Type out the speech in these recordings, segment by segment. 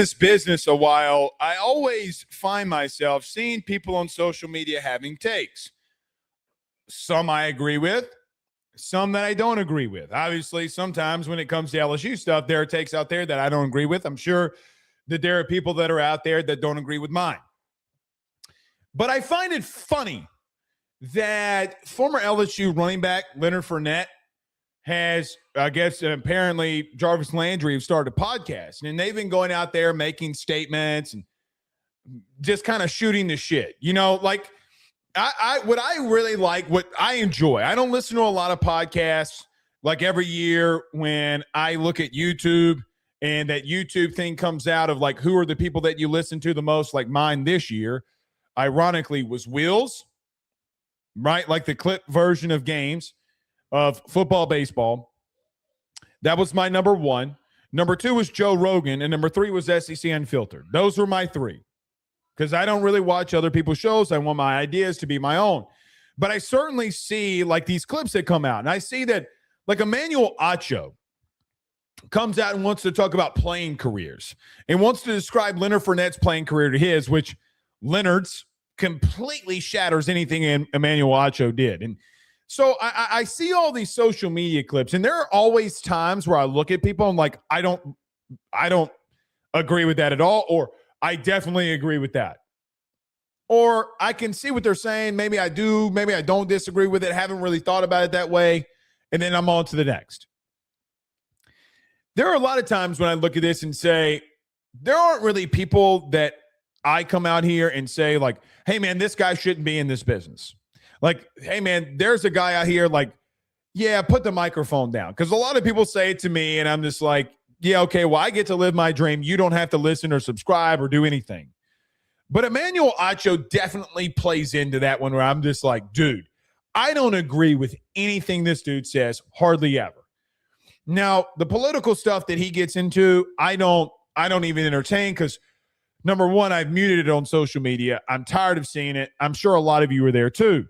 this business a while, I always find myself seeing people on social media having takes. Some I agree with, some that I don't agree with. Obviously, sometimes when it comes to LSU stuff, there are takes out there that I don't agree with. I'm sure that there are people that are out there that don't agree with mine. But I find it funny that former LSU running back Leonard Fournette has, I guess, apparently Jarvis Landry have started a podcast, and they've been going out there making statements and just kind of shooting the shit. You know, like what I really like, what I enjoy. I don't listen to a lot of podcasts. Like every year when I look at YouTube and that YouTube thing comes out of like who are the people that you listen to the most, like mine this year, ironically, was Wheels, right? Like the clip version of games of football, baseball. That was my number one. Number two was Joe Rogan, and number three was SEC Unfiltered. Those were my three because I don't really watch other people's shows. I want my ideas to be my own. But I certainly see like these clips that come out, and I see that like Emmanuel Acho comes out and wants to talk about playing careers and wants to describe Leonard Fournette's playing career to his, which Leonard's completely shatters anything Emmanuel Acho did. And so I see all these social media clips, and there are always times where I look at people and like, I don't agree with that at all, or I definitely agree with that. Or I can see what they're saying. Maybe I do, maybe I don't disagree with it. Haven't really thought about it that way. And then I'm on to the next. There are a lot of times when I look at this and say, there aren't really people that I come out here and say like, hey man, this guy shouldn't be in this business. Like, hey, man, there's a guy out here like, yeah, put the microphone down. Because a lot of people say it to me, and I'm just like, yeah, okay, well, I get to live my dream. You don't have to listen or subscribe or do anything. But Emmanuel Acho definitely plays into that one where I'm just like, dude, I don't agree with anything this dude says, hardly ever. Now, the political stuff that he gets into, I don't even entertain because, number one, I've muted it on social media. I'm tired of seeing it. I'm sure a lot of you are there too.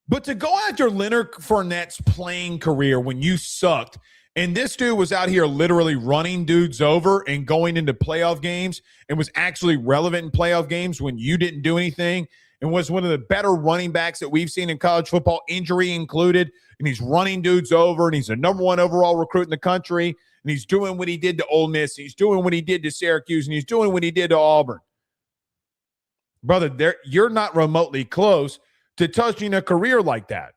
But to go after Leonard Fournette's playing career when you sucked, and this dude was out here literally running dudes over and going into playoff games and was actually relevant in playoff games when you didn't do anything and was one of the better running backs that we've seen in college football, injury included, and he's running dudes over, and he's the number one overall recruit in the country, and he's doing what he did to Ole Miss, he's doing what he did to Syracuse, and he's doing what he did to Auburn. Brother, you're not remotely close to touching a career like that.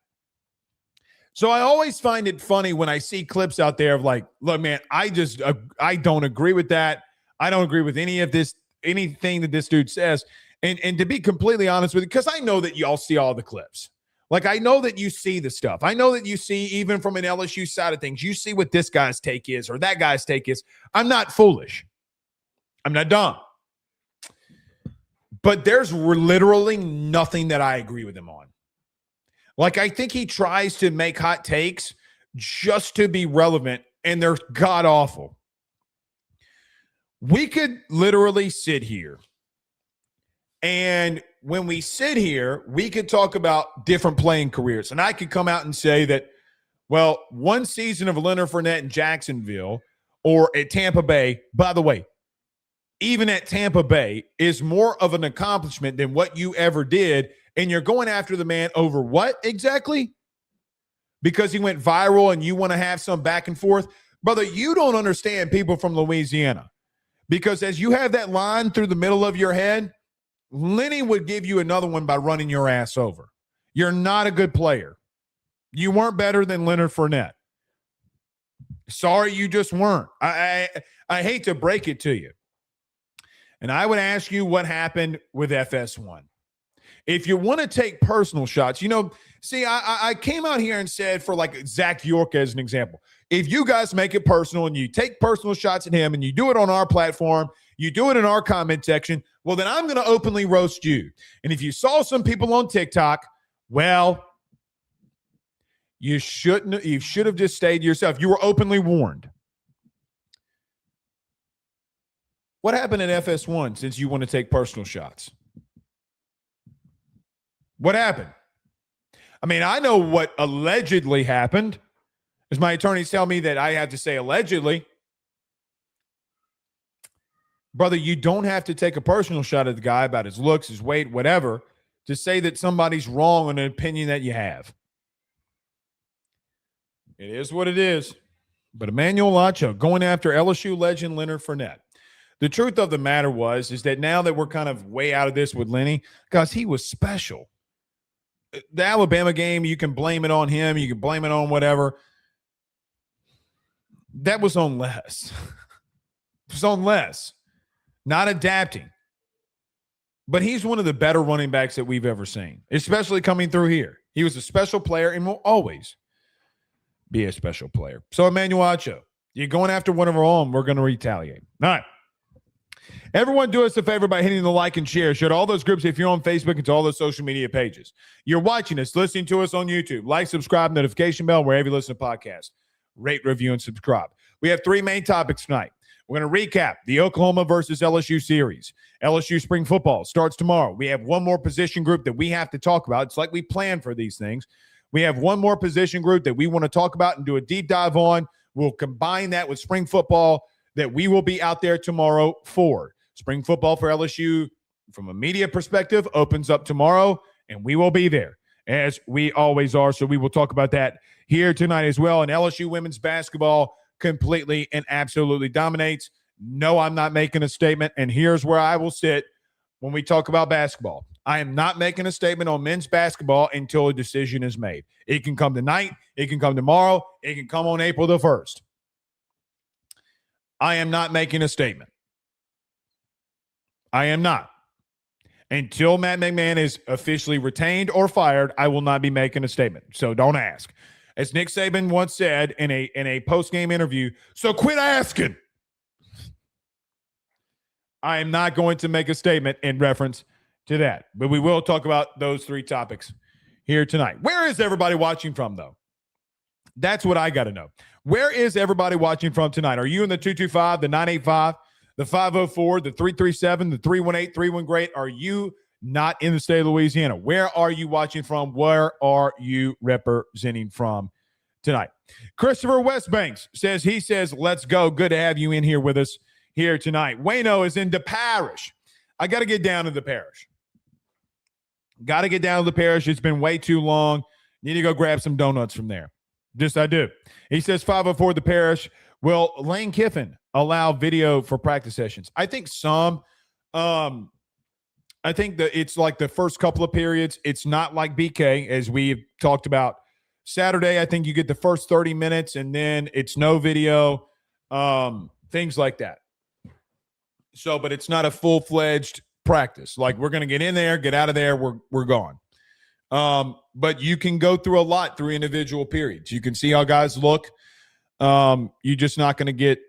So I always find it funny when I see clips out there of like, look, man, I don't agree with that. I don't agree with anything that this dude says. And to be completely honest with you, because I know that y'all see all the clips. Like, I know that you see the stuff. I know that you see, even from an LSU side of things, you see what this guy's take is or that guy's take is. I'm not foolish. I'm not dumb. But there's literally nothing that I agree with him on. Like, I think he tries to make hot takes just to be relevant, and they're god-awful. We could literally sit here, and when we sit here, we could talk about different playing careers. And I could come out and say that, well, one season of Leonard Fournette in Jacksonville or at Tampa Bay, by the way, even at Tampa Bay, is more of an accomplishment than what you ever did. And you're going after the man over what exactly? Because he went viral and you want to have some back and forth? Brother, you don't understand people from Louisiana. Because as you have that line through the middle of your head, Lenny would give you another one by running your ass over. You're not a good player. You weren't better than Leonard Fournette. Sorry, you just weren't. I hate to break it to you. And I would ask you what happened with FS1. If you want to take personal shots, see, I came out here and said for like Zach York as an example, if you guys make it personal and you take personal shots at him and you do it on our platform, you do it in our comment section, well, then I'm going to openly roast you. And if you saw some people on TikTok, well, you should have just stayed to yourself. You were openly warned. What happened at FS1 since you want to take personal shots? What happened? I mean, I know what allegedly happened. As my attorneys tell me that I have to say allegedly. Brother, you don't have to take a personal shot at the guy about his looks, his weight, whatever, to say that somebody's wrong on an opinion that you have. It is what it is. But Emmanuel Acho going after LSU legend Leonard Fournette. The truth of the matter is that now that we're kind of way out of this with Lenny, guys, he was special. The Alabama game, you can blame it on him. You can blame it on whatever. That was on Les. It was on Les. Not adapting. But he's one of the better running backs that we've ever seen, especially coming through here. He was a special player and will always be a special player. So, Emmanuel Acho, you're going after one of our own. We're going to retaliate. All right. Everyone do us a favor by hitting the like and share. Share to all those groups if you're on Facebook and to all those social media pages. You're watching us, listening to us on YouTube. Like, subscribe, notification bell, wherever you listen to podcasts. Rate, review, and subscribe. We have 3 main topics tonight. We're going to recap the Oklahoma versus LSU series. LSU spring football starts tomorrow. We have one more position group that we have to talk about. It's like we plan for these things. We have one more position group that we want to talk about and do a deep dive on. We'll combine that with spring football that we will be out there tomorrow for. Spring football for LSU, from a media perspective, opens up tomorrow, and we will be there, as we always are. So we will talk about that here tonight as well. And LSU women's basketball completely and absolutely dominates. No, I'm not making a statement, and here's where I will sit when we talk about basketball. I am not making a statement on men's basketball until a decision is made. It can come tonight. It can come tomorrow. It can come on April the 1st. I am not making a statement. I am not. Until Matt McMahon is officially retained or fired, I will not be making a statement. So don't ask. As Nick Saban once said in a post-game interview, so quit asking. I am not going to make a statement in reference to that. But we will talk about those 3 topics here tonight. Where is everybody watching from, though? That's what I got to know. Where is everybody watching from tonight? Are you in the 225, the 985, the 504, the 337, the 318, 31 great? Are you not in the state of Louisiana? Where are you watching from? Where are you representing from tonight? Christopher Westbanks says, let's go. Good to have you in here with us here tonight. Wayno is in the parish. I got to get down to the parish. Got to get down to the parish. It's been way too long. Need to go grab some donuts from there. This I do. He says 504 the parish. Will Lane Kiffin allow video for practice sessions? I think some. I think that it's like the first couple of periods. It's not like BK, as we've talked about. Saturday, I think you get the first 30 minutes, and then it's no video, things like that. So, but it's not a full-fledged practice. Like, we're going to get in there, get out of there, we're gone. But you can go through a lot through individual periods. You can see how guys look. You're just not going to get,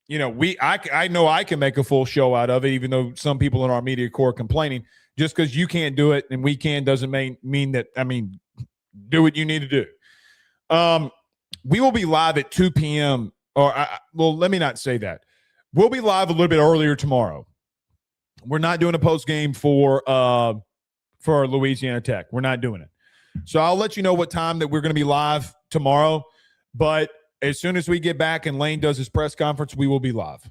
I know I can make a full show out of it, even though some people in our media corps are complaining. Just because you can't do it and we can doesn't mean that, do what you need to do. We will be live at 2 p.m. Let me not say that. We'll be live a little bit earlier tomorrow. We're not doing a post game for Louisiana Tech. We're not doing it. So I'll let you know what time that we're going to be live tomorrow. But as soon as we get back and Lane does his press conference, we will be live.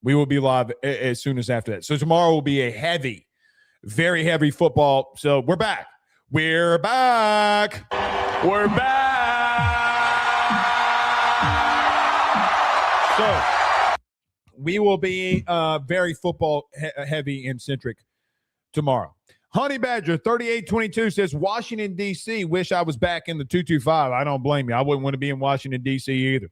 We will be live as soon as after that. So tomorrow will be a heavy, very heavy football. So we're back. We're back. We're back. So we will be very football heavy and centric tomorrow. Honey Badger 3822 says Washington, D.C. Wish I was back in the 225. I don't blame you. I wouldn't want to be in Washington, D.C. either.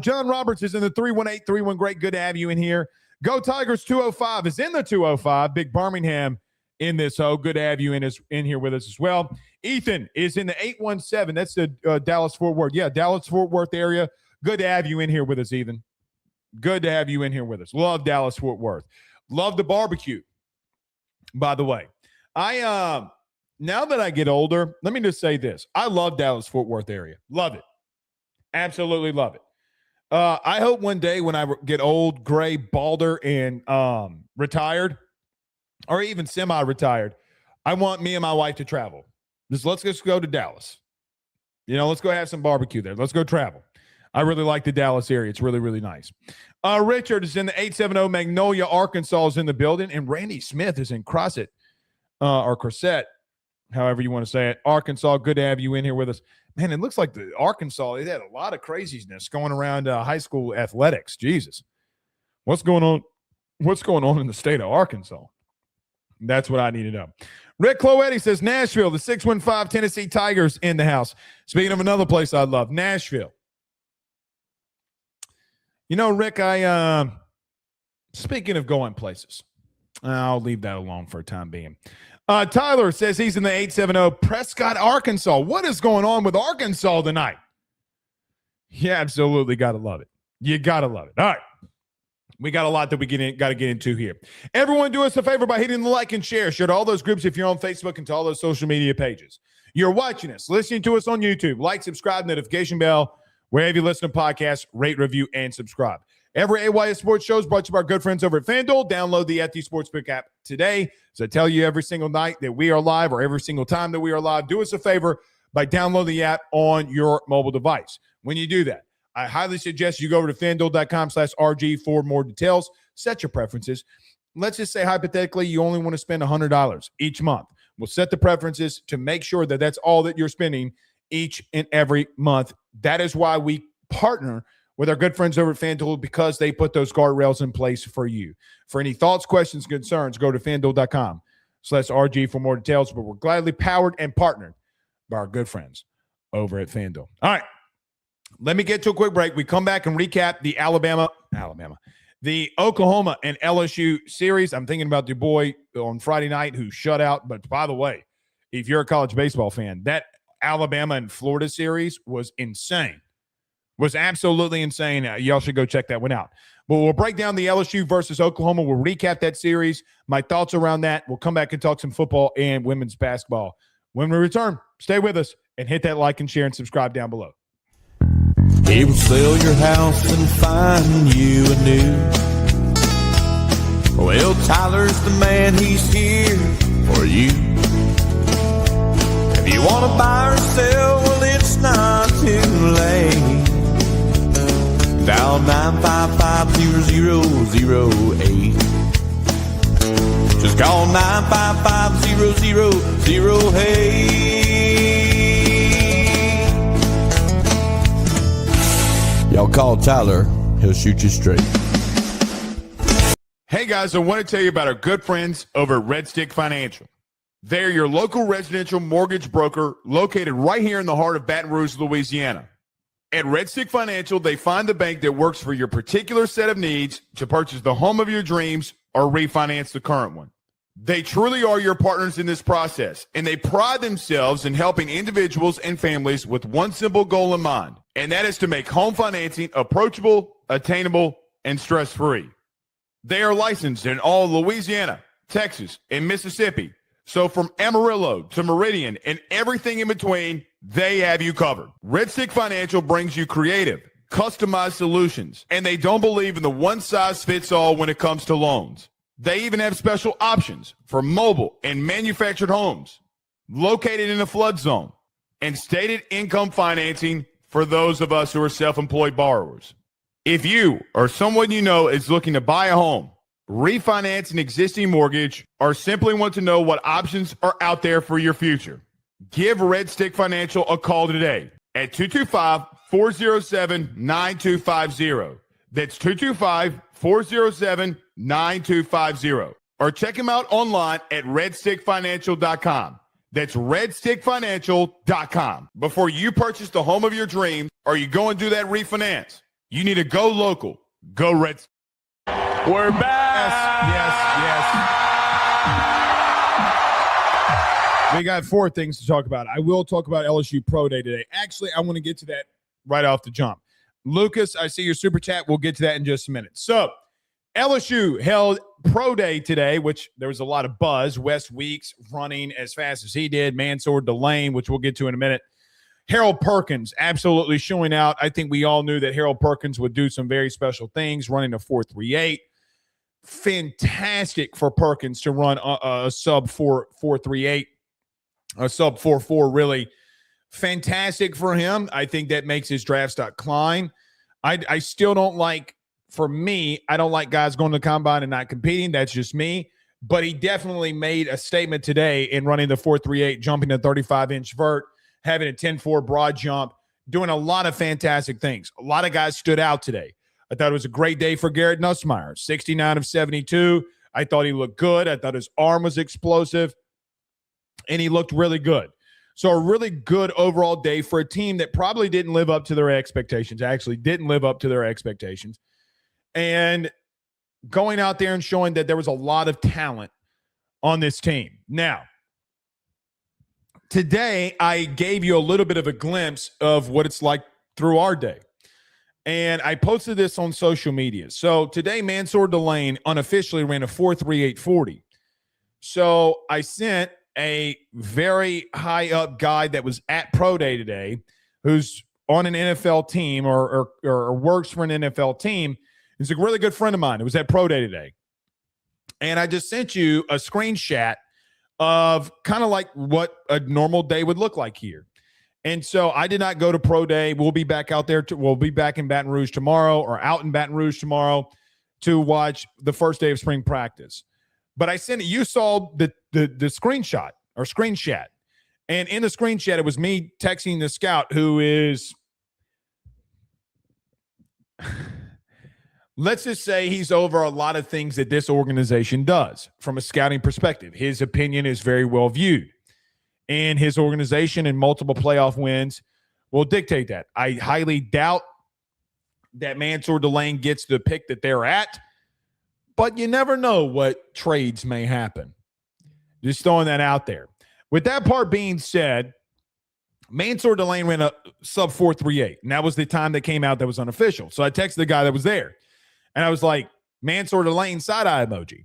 John Roberts is in the 318-31. Great. Good to have you in here. Go Tigers 205 is in the 205. Big Birmingham in this. Oh, good to have you in here with us as well. Ethan is in the 817. That's the Dallas-Fort Worth. Yeah, Dallas-Fort Worth area. Good to have you in here with us, Ethan. Good to have you in here with us. Love Dallas-Fort Worth. Love the barbecue, by the way. Now that I get older, let me just say this. I love Dallas-Fort Worth area. Love it. Absolutely love it. I hope one day when I get old, gray, balder, and retired, or even semi-retired, I want me and my wife to travel. Let's just go to Dallas. Let's go have some barbecue there. Let's go travel. I really like the Dallas area. It's really, really nice. Richard is in the 870. Magnolia, Arkansas is in the building. And Randy Smith is in Crosset, or Crosset, however you want to say it. Arkansas, good to have you in here with us. Man, it looks like the Arkansas, it had a lot of craziness going around high school athletics. Jesus. What's going on? What's going on in the state of Arkansas? That's what I need to know. Rick Cloetti says Nashville, the 615 Tennessee Tigers in the house. Speaking of another place I love, Nashville. You know, Rick, speaking of going places, I'll leave that alone for a time being. Tyler says he's in the 870 Prescott, Arkansas. What is going on with Arkansas tonight? You absolutely got to love it. You got to love it. All right. We got a lot that we got to get into here. Everyone do us a favor by hitting the like and share. Share to all those groups if you're on Facebook and to all those social media pages. You're watching us, listening to us on YouTube. Like, subscribe, notification bell. Wherever you listen to podcasts, rate, review, and subscribe. Every AYS Sports show is brought to you by our good friends over at FanDuel. Download the FD Sportsbook app today. So I tell you every single night that we are live, or every single time that we are live, do us a favor by downloading the app on your mobile device. When you do that, I highly suggest you go over to FanDuel.com/RG for more details. Set your preferences. Let's just say hypothetically you only want to spend $100 each month. We'll set the preferences to make sure that that's all that you're spending each and every month. That is why we partner with our good friends over at FanDuel, because they put those guardrails in place for you. For any thoughts, questions, concerns, go to FanDuel.com/RG for more details. But we're gladly powered and partnered by our good friends over at FanDuel. All right. Let me get to a quick break. We come back and recap the the Oklahoma and LSU series. I'm thinking about your boy on Friday night who shut out. But by the way, if you're a college baseball fan, that Alabama and Florida series was insane. Was absolutely insane. Y'all should go check that one out. But we'll break down the LSU versus Oklahoma. We'll recap that series, my thoughts around that. We'll come back and talk some football and women's basketball. When we return, stay with us and hit that like and share and subscribe down below. He will sell your house and find you a new. Well, Tyler's the man, he's here for you. If you want to buy or sell, well, it's not too late. Dial 955-0008. Just call 955-0008. Y'all call Tyler, he'll shoot you straight. Hey guys, I want to tell you about our good friends over at Red Stick Financial. They're your local residential mortgage broker located right here in the heart of Baton Rouge, Louisiana. At Red Stick Financial, they find the bank that works for your particular set of needs to purchase the home of your dreams or refinance the current one. They truly are your partners in this process, and they pride themselves in helping individuals and families with one simple goal in mind, and that is to make home financing approachable, attainable, and stress-free. They are licensed in all Louisiana, Texas, and Mississippi. So from Amarillo to Meridian and everything in between, they have you covered. Red Stick Financial brings you creative, customized solutions, and they don't believe in the one-size-fits-all when it comes to loans. They even have special options for mobile and manufactured homes located in a flood zone and stated income financing for those of us who are self-employed borrowers. If you or someone you know is looking to buy a home, refinance an existing mortgage, or simply want to know what options are out there for your future, give Red Stick Financial a call today at 225-407-9250. That's 225-407-9250. Or check them out online at redstickfinancial.com. That's redstickfinancial.com. Before you purchase the home of your dreams or you go and do that refinance, you need to go local. Go Red Stick. We're back. Yes. We got four things to talk about. I will talk about LSU Pro Day today. Actually, I want to get to that right off the jump. Lucas, I see your super chat. We'll get to that in just a minute. So, LSU held Pro Day today, which there was a lot of buzz. Wes Weeks running as fast as he did. Mansoor Delane, which we'll get to in a minute. Harold Perkins absolutely showing out. I think we all knew that Harold Perkins would do some very special things, running a 4.38. Fantastic for Perkins to run a sub 4.38, a sub 4.4, really. Fantastic for him. I think that makes his draft stock climb. I still don't like, for me, I don't like guys going to the combine and not competing. That's just me. But he definitely made a statement today in running the 4.38, jumping a 35-inch vert, having a 10.4 broad jump, doing a lot of fantastic things. A lot of guys stood out today. I thought it was a great day for Garrett Nussmeier, 69 of 72. I thought he looked good. I thought his arm was explosive, and he looked really good. So a really good overall day for a team that probably didn't live up to their expectations, actually didn't live up to their expectations. And going out there and showing that there was a lot of talent on this team. Now, today I gave you a little bit of a glimpse of what it's like through our day. And I posted this on social media. So today, Mansoor Delane unofficially ran a 4.38 40. So I sent a very high up guy that was at Pro Day today, who's on an NFL team or works for an NFL team. He's a really good friend of mine. It was at Pro Day today. And I just sent you a screenshot of kind of like what a normal day would look like here. And so I did not go to Pro Day. We'll be back out there. We'll be back in Baton Rouge tomorrow, or out in Baton Rouge tomorrow, to watch the first day of spring practice. But I sent it. You saw the screenshot or screenshot. And in the screenshot, it was me texting the scout, who is, let's just say he's over a lot of things that this organization does from a scouting perspective. His opinion is very well viewed. And his organization and multiple playoff wins will dictate that. I highly doubt that Mansoor Delane gets the pick that they're at, but you never know what trades may happen. Just throwing that out there. With that part being said, Mansoor Delane ran a sub 4.38, and that was the time that came out that was unofficial. So I texted the guy that was there, and I was like, Mansoor Delane side-eye emoji.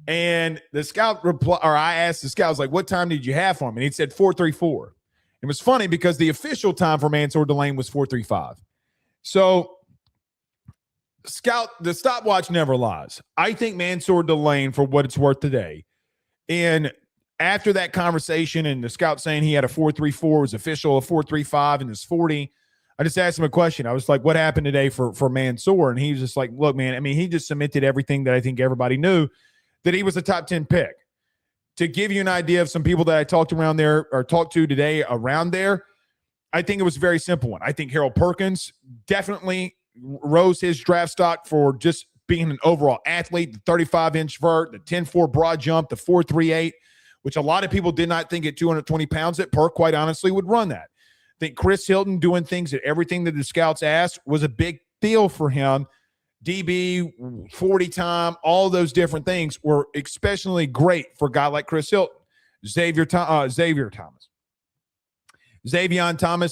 And the scout I asked the scout, I was like, what time did you have for him? And he said 4.34. It was funny because the official time for Mansoor Delane was 4.35. So the stopwatch never lies. I think Mansoor Delane, for what it's worth today, and after that conversation and the scout saying he had a 4.34, was official, a 4.35 in his 40, I just asked him a question. I was like, what happened today for Mansoor? And he was just like, look, man, I mean, he just cemented everything that I think everybody knew, that he was a top 10 pick. To give you an idea of some people that I talked to today around there, I think it was a very simple one. I think Harold Perkins definitely rose his draft stock for just being an overall athlete, the 35-inch vert, the 10.4 broad jump, the 4.38, which a lot of people did not think at 220 pounds that Perk, quite honestly, would run that. I think Chris Hilton doing things that everything that the scouts asked was a big deal for him. DB, 40 time, all those different things were especially great for a guy like Chris Hilton. Xavier Thomas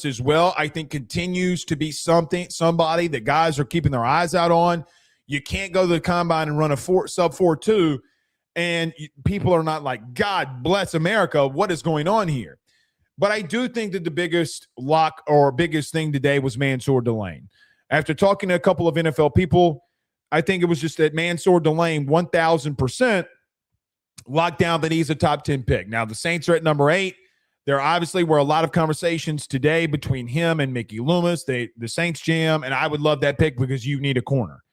as well, I think, continues to be somebody that guys are keeping their eyes out on. You can't go to the combine and run a sub 4.2, and people are not like, God bless America, what is going on here? But I do think that the biggest lock or biggest thing today was Mansoor Delane. After talking to a couple of NFL people, I think it was just that Mansoor Delane 1,000% locked down that he's a top 10 pick. Now, the Saints are at number 8. There obviously were a lot of conversations today between him and Mickey Loomis, the Saints GM, and I would love that pick because you need a corner.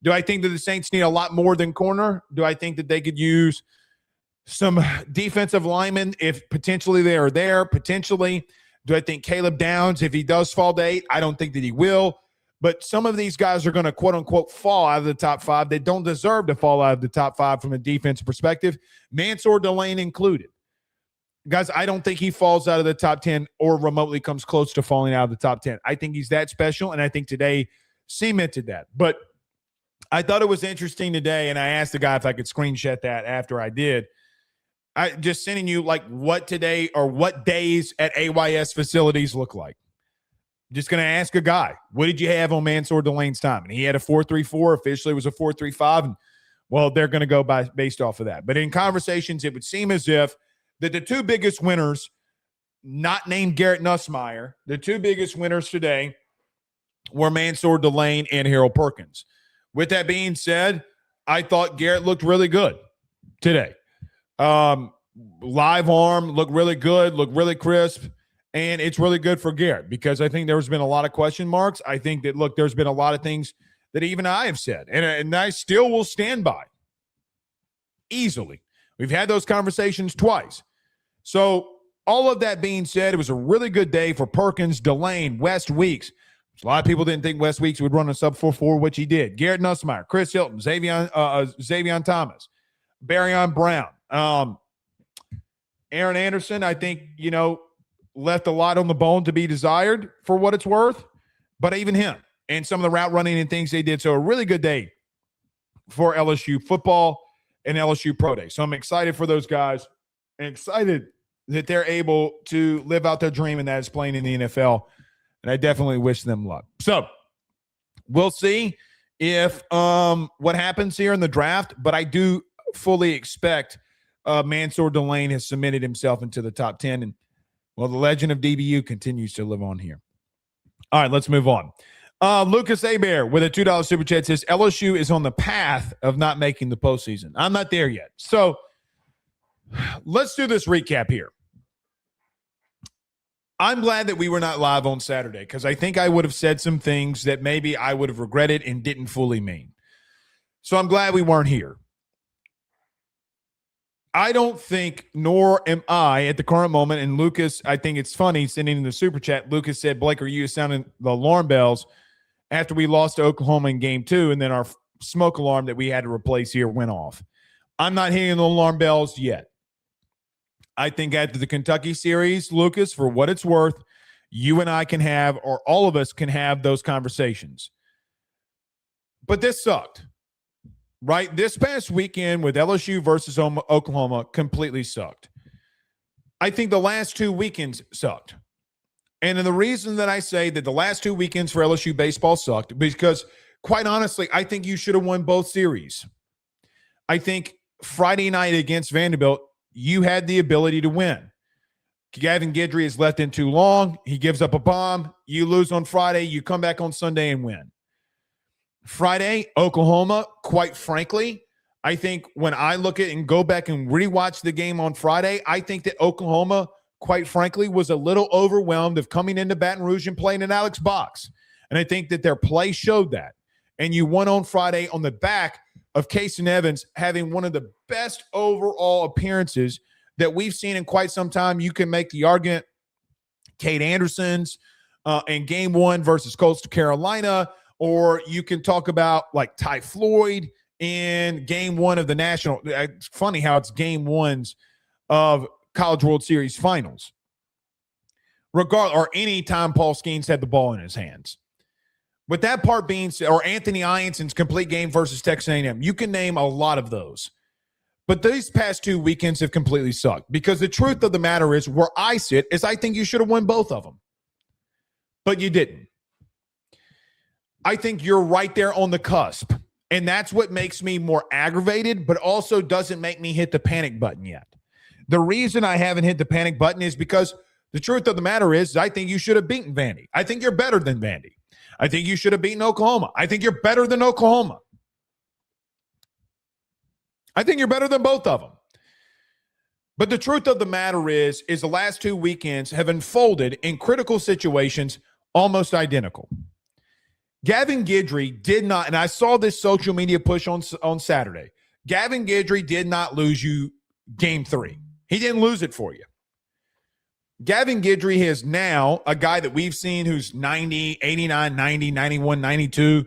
Do I think that the Saints need a lot more than corner? Do I think that they could use some defensive linemen if potentially they are there? Potentially. Do I think Caleb Downs, if he does fall to 8? I don't think that he will. But some of these guys are going to, quote-unquote, fall out of the top 5. They don't deserve to fall out of the top 5 from a defensive perspective, Mansoor Delane included. Guys, I don't think he falls out of the top 10 or remotely comes close to falling out of the top 10. I think he's that special, and I think today cemented that. But I thought it was interesting today, and I asked the guy if I could screenshot that after I did. I just sending you like what today or what days at AYS facilities look like. Just going to ask a guy, what did you have on Mansoor Delane's time? And he had a 4.34. Officially, it was a 4.35. And, well, they're going to go based off of that. But in conversations, it would seem as if that the two biggest winners, not named Garrett Nussmeier, the two biggest winners today were Mansoor Delane and Harold Perkins. With that being said, I thought Garrett looked really good today. Live arm looked really good, looked really crisp. And it's really good for Garrett because I think there's been a lot of question marks. I think that, look, there's been a lot of things that even I have said, and I still will stand by easily. We've had those conversations twice. So all of that being said, it was a really good day for Perkins, Delane, West Weeks. A lot of people didn't think West Weeks would run a sub-4.4, which he did. Garrett Nussmeier, Chris Hilton, Xavier Thomas, Barryon Brown. Aaron Anderson, I think, left a lot on the bone to be desired for what it's worth, but even him and some of the route running and things they did. So a really good day for LSU football and LSU Pro Day. So I'm excited for those guys and excited that they're able to live out their dream, and that is playing in the NFL. And I definitely wish them luck. So we'll see if what happens here in the draft, but I do fully expect Mansoor Delane has submitted himself into the top 10, and well, the legend of DBU continues to live on here. All right, let's move on. Lucas Abear with a $2 super chat says, LSU is on the path of not making the postseason. I'm not there yet. So let's do this recap here. I'm glad that we were not live on Saturday because I think I would have said some things that maybe I would have regretted and didn't fully mean. So I'm glad we weren't here. I don't think, nor am I at the current moment, and Lucas, I think it's funny, sending in the super chat, Lucas said, Blake, are you sounding the alarm bells after we lost to Oklahoma in game 2, and then our smoke alarm that we had to replace here went off. I'm not hitting the alarm bells yet. I think after the Kentucky series, Lucas, for what it's worth, you and I can have, or all of us can have those conversations. But this sucked. Right? This past weekend with LSU versus Oklahoma completely sucked. I think the last 2 weekends sucked. And the reason that I say that the last 2 weekends for LSU baseball sucked, because quite honestly, I think you should have won both series. I think Friday night against Vanderbilt, you had the ability to win. Gavin Guidry is left in too long. He gives up a bomb. You lose on Friday. You come back on Sunday and win. Friday, Oklahoma, quite frankly, I think when I look at and go back and rewatch the game on Friday, I think that Oklahoma, quite frankly, was a little overwhelmed of coming into Baton Rouge and playing in Alex Box. And I think that their play showed that. And you won on Friday on the back of Kason Evans having one of the best overall appearances that we've seen in quite some time. You can make the argument Cade Anderson's in game 1 versus Coastal Carolina, or you can talk about like Ty Floyd in game 1 of the national. It's funny how it's game 1s of College World Series finals. Or any time Paul Skeens had the ball in his hands. With that part being said, or Anthony Ionson's complete game versus Texas A&M, you can name a lot of those. But these past 2 weekends have completely sucked because the truth of the matter is, where I sit is I think you should have won both of them. But you didn't. I think you're right there on the cusp. And that's what makes me more aggravated, but also doesn't make me hit the panic button yet. The reason I haven't hit the panic button is because the truth of the matter is I think you should have beaten Vandy. I think you're better than Vandy. I think you should have beaten Oklahoma. I think you're better than Oklahoma. I think you're better than both of them. But the truth of the matter is the last 2 weekends have unfolded in critical situations almost identical. Gavin Guidry did not, and I saw this social media push on Saturday. Gavin Guidry did not lose you game 3. He didn't lose it for you. Gavin Guidry is now a guy that we've seen who's 90, 89, 90, 91, 92,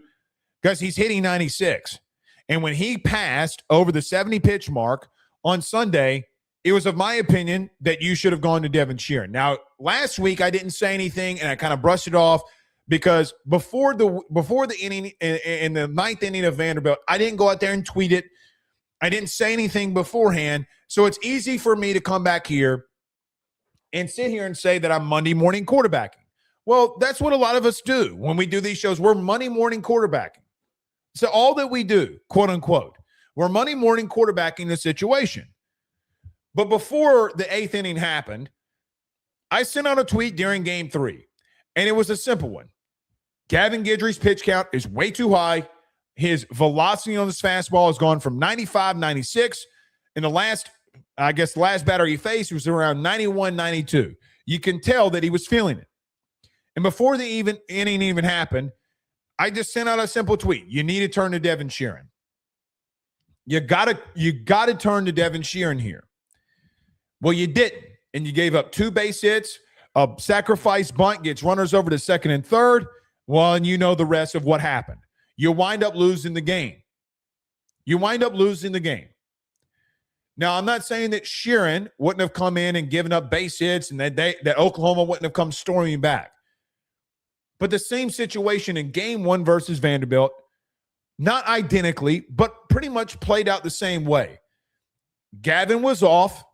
because he's hitting 96. And when he passed over the 70-pitch mark on Sunday, it was of my opinion that you should have gone to Devin Sheeran. Now, last week I didn't say anything, and I kind of brushed it off because before the inning, in the 9th inning of Vanderbilt, I didn't go out there and tweet it. I didn't say anything beforehand. So it's easy for me to come back here and sit here and say that I'm Monday morning quarterbacking. Well, that's what a lot of us do when we do these shows. We're Monday morning quarterbacking. So all that we do, quote unquote, we're Monday morning quarterbacking the situation. But before the 8th inning happened, I sent out a tweet during game 3, and it was a simple one. Gavin Guidry's pitch count is way too high. His velocity on this fastball has gone from 95, 96. In the last batter he faced was around 91, 92. You can tell that he was feeling it. And before the inning even happened, I just sent out a simple tweet. You need to turn to Devin Sheeran. You gotta turn to Devin Sheeran here. Well, you didn't, and you gave up 2 base hits, a sacrifice bunt gets runners over to second and third. Well, and you know the rest of what happened. You wind up losing the game. Now, I'm not saying that Sheeran wouldn't have come in and given up base hits and that Oklahoma wouldn't have come storming back. But the same situation in game 1 versus Vanderbilt, not identically, but pretty much played out the same way. Gavin was off.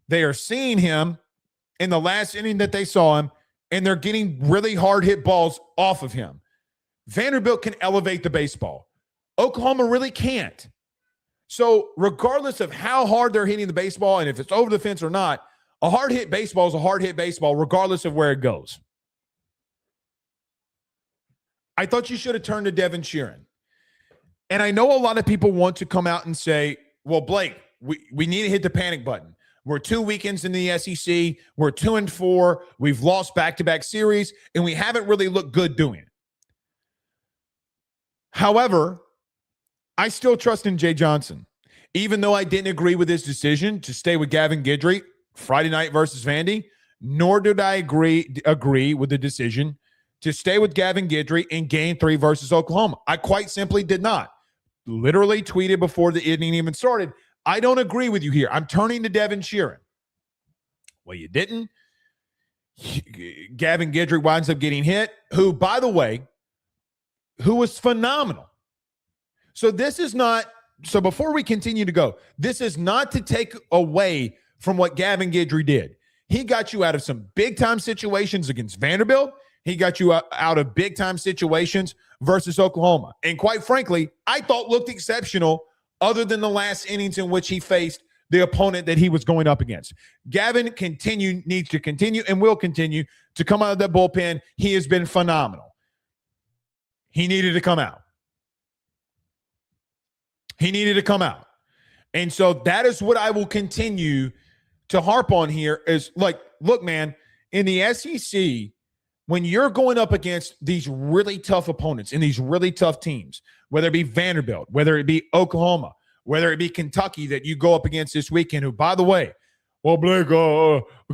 They are seeing him in the last inning that they saw him, and they're getting really hard hit balls off of him. Vanderbilt can elevate the baseball. Oklahoma really can't. So regardless of how hard they're hitting the baseball and if it's over the fence or not, a hard hit baseball is a hard hit baseball regardless of where it goes. I thought you should have turned to Devin Sheeran. And I know a lot of people want to come out and say, well, Blake, we need to hit the panic button. We're 2 weekends in the SEC. We're 2-4. We've lost back-to-back series, and we haven't really looked good doing it. However, I still trust in Jay Johnson. Even though I didn't agree with his decision to stay with Gavin Guidry Friday night versus Vandy, nor did I agree with the decision to stay with Gavin Guidry in Game 3 versus Oklahoma. I quite simply did not. Literally tweeted before the inning even started, I don't agree with you here. I'm turning to Devin Sheeran. Well, you didn't. Gavin Guidry winds up getting hit, who, by the way, who was phenomenal. So this is not, so before we continue to go, this is not to take away from what Gavin Guidry did. He got you out of some big-time situations against Vanderbilt. He got you out of big-time situations versus Oklahoma. And quite frankly, I thought looked exceptional other than the last innings in which he faced the opponent that he was going up against. Gavin needs to continue and will continue to come out of that bullpen. He has been phenomenal. He needed to come out. And so that is what I will continue to harp on here is like, look, man, in the SEC, when you're going up against these really tough opponents and these really tough teams, whether it be Vanderbilt, whether it be Oklahoma, whether it be Kentucky that you go up against this weekend, who, by the way, well, Blake,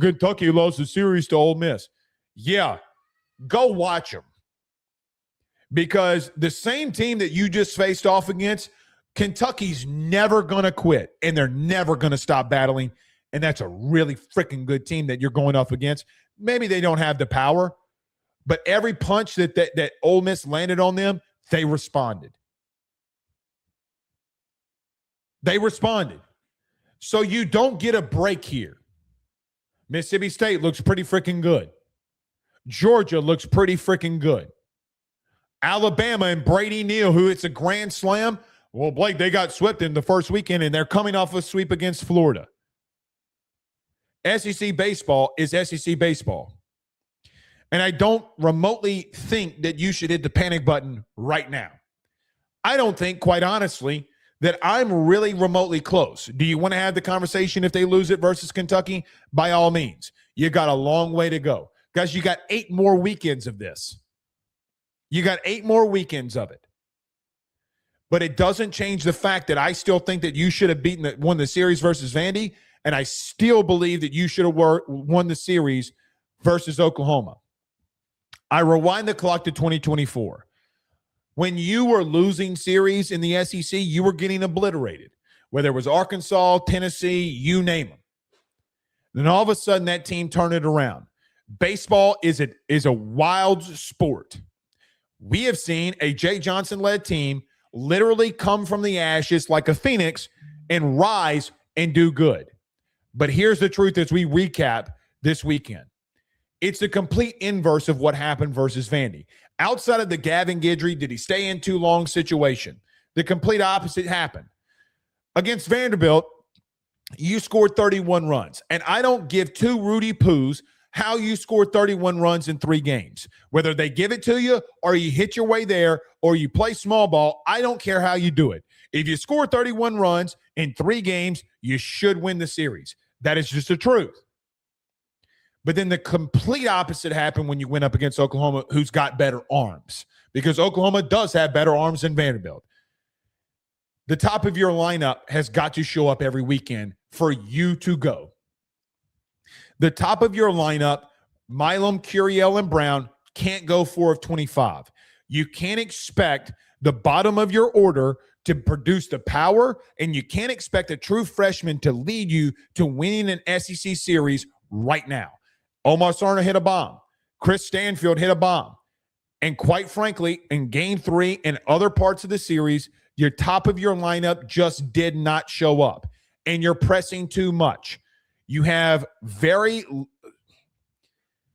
Kentucky lost the series to Ole Miss. Yeah, go watch them. Because the same team that you just faced off against, Kentucky's never going to quit, and they're never going to stop battling, and that's a really freaking good team that you're going up against. Maybe they don't have the power, but every punch that Ole Miss landed on them, they responded. So you don't get a break here. Mississippi State looks pretty freaking good. Georgia looks pretty freaking good. Alabama and Brady Neal, who it's a grand slam. Well, Blake, they got swept in the first weekend, and they're coming off a sweep against Florida. SEC baseball is SEC baseball. And I don't remotely think that you should hit the panic button right now. I don't think, quite honestly, that I'm really remotely close. Do you want to have the conversation if they lose it versus Kentucky? By all means. You got a long way to go. Guys, you got 8 more weekends of this. You got 8 more weekends of it. But it doesn't change the fact that I still think that you should have won the series versus Vandy, and I still believe that you should have won the series versus Oklahoma. I rewind the clock to 2024. When you were losing series in the SEC, you were getting obliterated, whether it was Arkansas, Tennessee, you name them. Then all of a sudden that team turned it around. Baseball is a wild sport. We have seen a Jay Johnson-led team literally come from the ashes like a phoenix and rise and do good. But here's the truth as we recap this weekend. It's the complete inverse of what happened versus Vandy. Outside of the Gavin Guidry, did he stay in too long situation? The complete opposite happened. Against Vanderbilt, you scored 31 runs. And I don't give two Rudy Poos how you scored 31 runs in 3 games. Whether they give it to you or you hit your way there or you play small ball, I don't care how you do it. If you score 31 runs in 3 games, you should win the series. That is just the truth. But then the complete opposite happened when you went up against Oklahoma, who's got better arms, because Oklahoma does have better arms than Vanderbilt. The top of your lineup has got to show up every weekend for you to go. The top of your lineup, Milam, Curiel, and Brown, can't go 4 of 25. You can't expect the bottom of your order to produce the power, and you can't expect a true freshman to lead you to winning an SEC series right now. Omar Sarna hit a bomb. Chris Stanfield hit a bomb. And quite frankly, in game 3 and other parts of the series, your top of your lineup just did not show up, and you're pressing too much. You have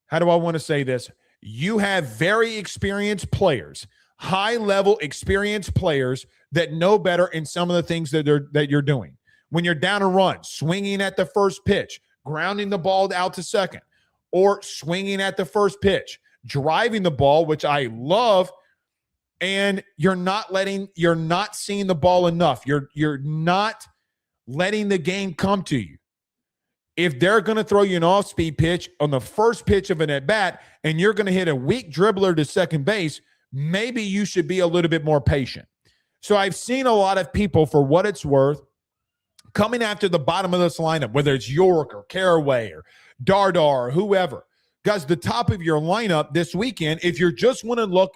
how do I want to say this? You have very experienced players, high-level experienced players that know better in some of the things that you're doing. When you're down a run, swinging at the first pitch, grounding the ball out to second, or swinging at the first pitch, driving the ball, which I love, and you're not seeing the ball enough. You're not letting the game come to you. If they're going to throw you an off-speed pitch on the first pitch of an at-bat and you're going to hit a weak dribbler to second base, maybe you should be a little bit more patient. So I've seen a lot of people, for what it's worth, coming after the bottom of this lineup, whether it's York or Caraway or Dardar or whoever. Guys, the top of your lineup this weekend, if you just want to look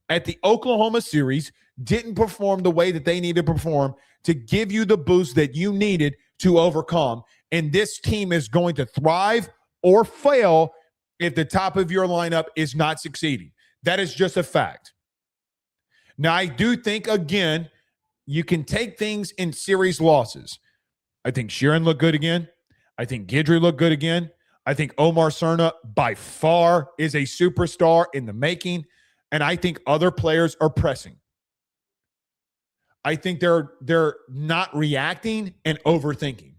at the Oklahoma series, didn't perform the way that they need to perform to give you the boost that you needed to overcome. And this team is going to thrive or fail if the top of your lineup is not succeeding. That is just a fact. Now, I do think, again, you can take things in series losses. I think Sheeran looked good again. I think Guidry looked good again. I think Omar Cerna by far is a superstar in the making, and I think other players are pressing. I think they're not reacting and overthinking.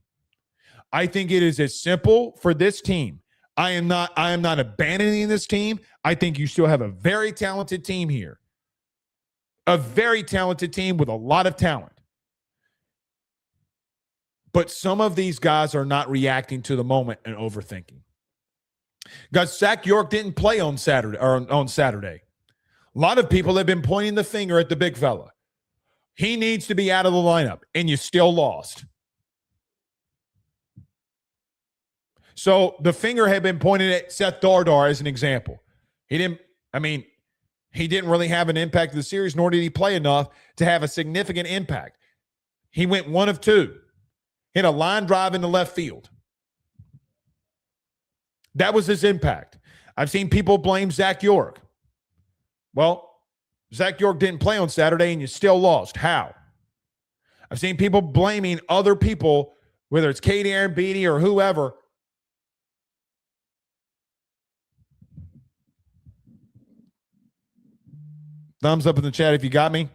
I think it is as simple for this team. I am not abandoning this team. I think you still have a very talented team here. A very talented team with a lot of talent. But some of these guys are not reacting to the moment and overthinking. Guys, Zach York didn't play on Saturday. A lot of people have been pointing the finger at the big fella. He needs to be out of the lineup, and you still lost. So the finger had been pointed at Seth Dardar as an example. He didn't really have an impact in the series, nor did he play enough to have a significant impact. He went 1 of 2. Hit a line drive into left field. That was his impact. I've seen people blame Zach York. Well, Zach York didn't play on Saturday and you still lost. How? I've seen people blaming other people, whether it's Katie Aaron Beatty or whoever. Thumbs up in the chat if you got me.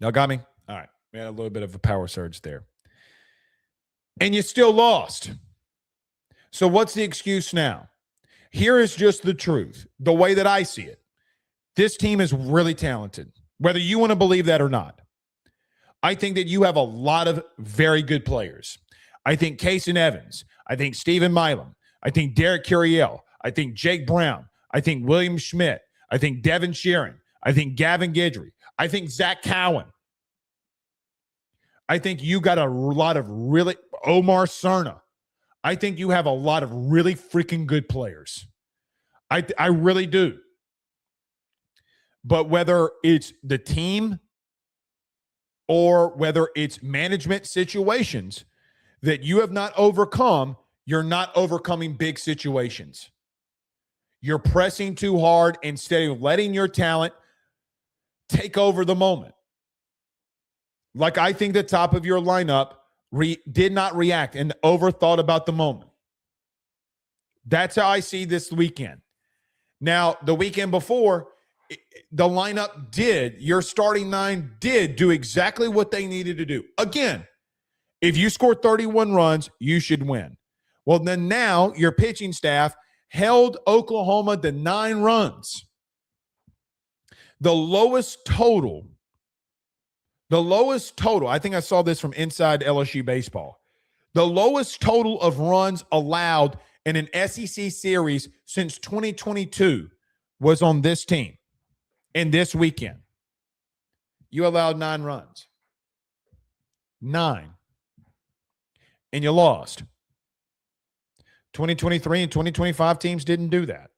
Y'all got me? All right. We had a little bit of a power surge there. And you still lost. So what's the excuse now? Here is just the truth, the way that I see it. This team is really talented, whether you want to believe that or not. I think that you have a lot of very good players. I think Kason Evans. I think Stephen Milam. I think Derek Curiel. I think Jake Brown. I think William Schmidt. I think Devin Sheeran. I think Gavin Guidry. I think Zach Cowan. I think you got a lot of really Omar Cerna. I think you have a lot of really freaking good players. I really do. But whether it's the team or whether it's management situations that you have not overcome, you're not overcoming big situations. You're pressing too hard instead of letting your talent take over the moment. Like, I think the top of your lineup did not react and overthought about the moment. That's how I see this weekend. Now, the weekend before, the lineup your starting 9 did do exactly what they needed to do. Again, if you score 31 runs, you should win. Well, then now your pitching staff held Oklahoma to 9 runs. The lowest total, I think I saw this from Inside LSU Baseball. The lowest total of runs allowed in an SEC series since 2022 was on this team in this weekend. You allowed 9 runs. 9. And you lost. 2023 and 2025 teams didn't do that.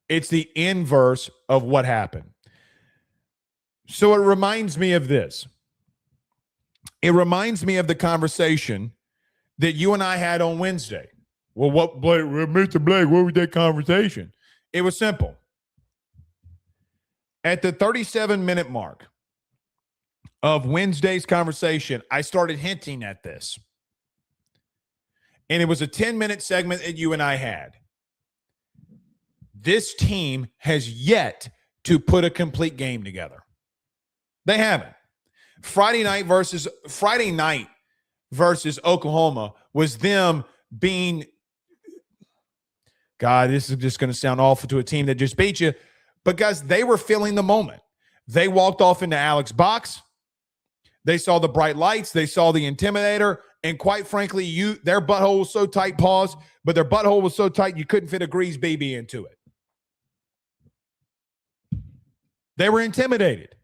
It's the inverse of what happened. So it reminds me of this. It reminds me of the conversation that you and I had on Wednesday. Well, what, Blake, Mr. Blake, what was that conversation? It was simple. At the 37-minute mark of Wednesday's conversation, I started hinting at this. And it was a 10-minute segment that you and I had. This team has yet to put a complete game together. They haven't. Friday night versus Oklahoma was them being, God, this is just going to sound awful to a team that just beat you, but guys, they were feeling the moment. They walked off into Alex's box. They saw the bright lights. They saw the intimidator. And quite frankly, their butthole was so tight, pause, but their butthole was so tight you couldn't fit a grease BB into it. They were intimidated.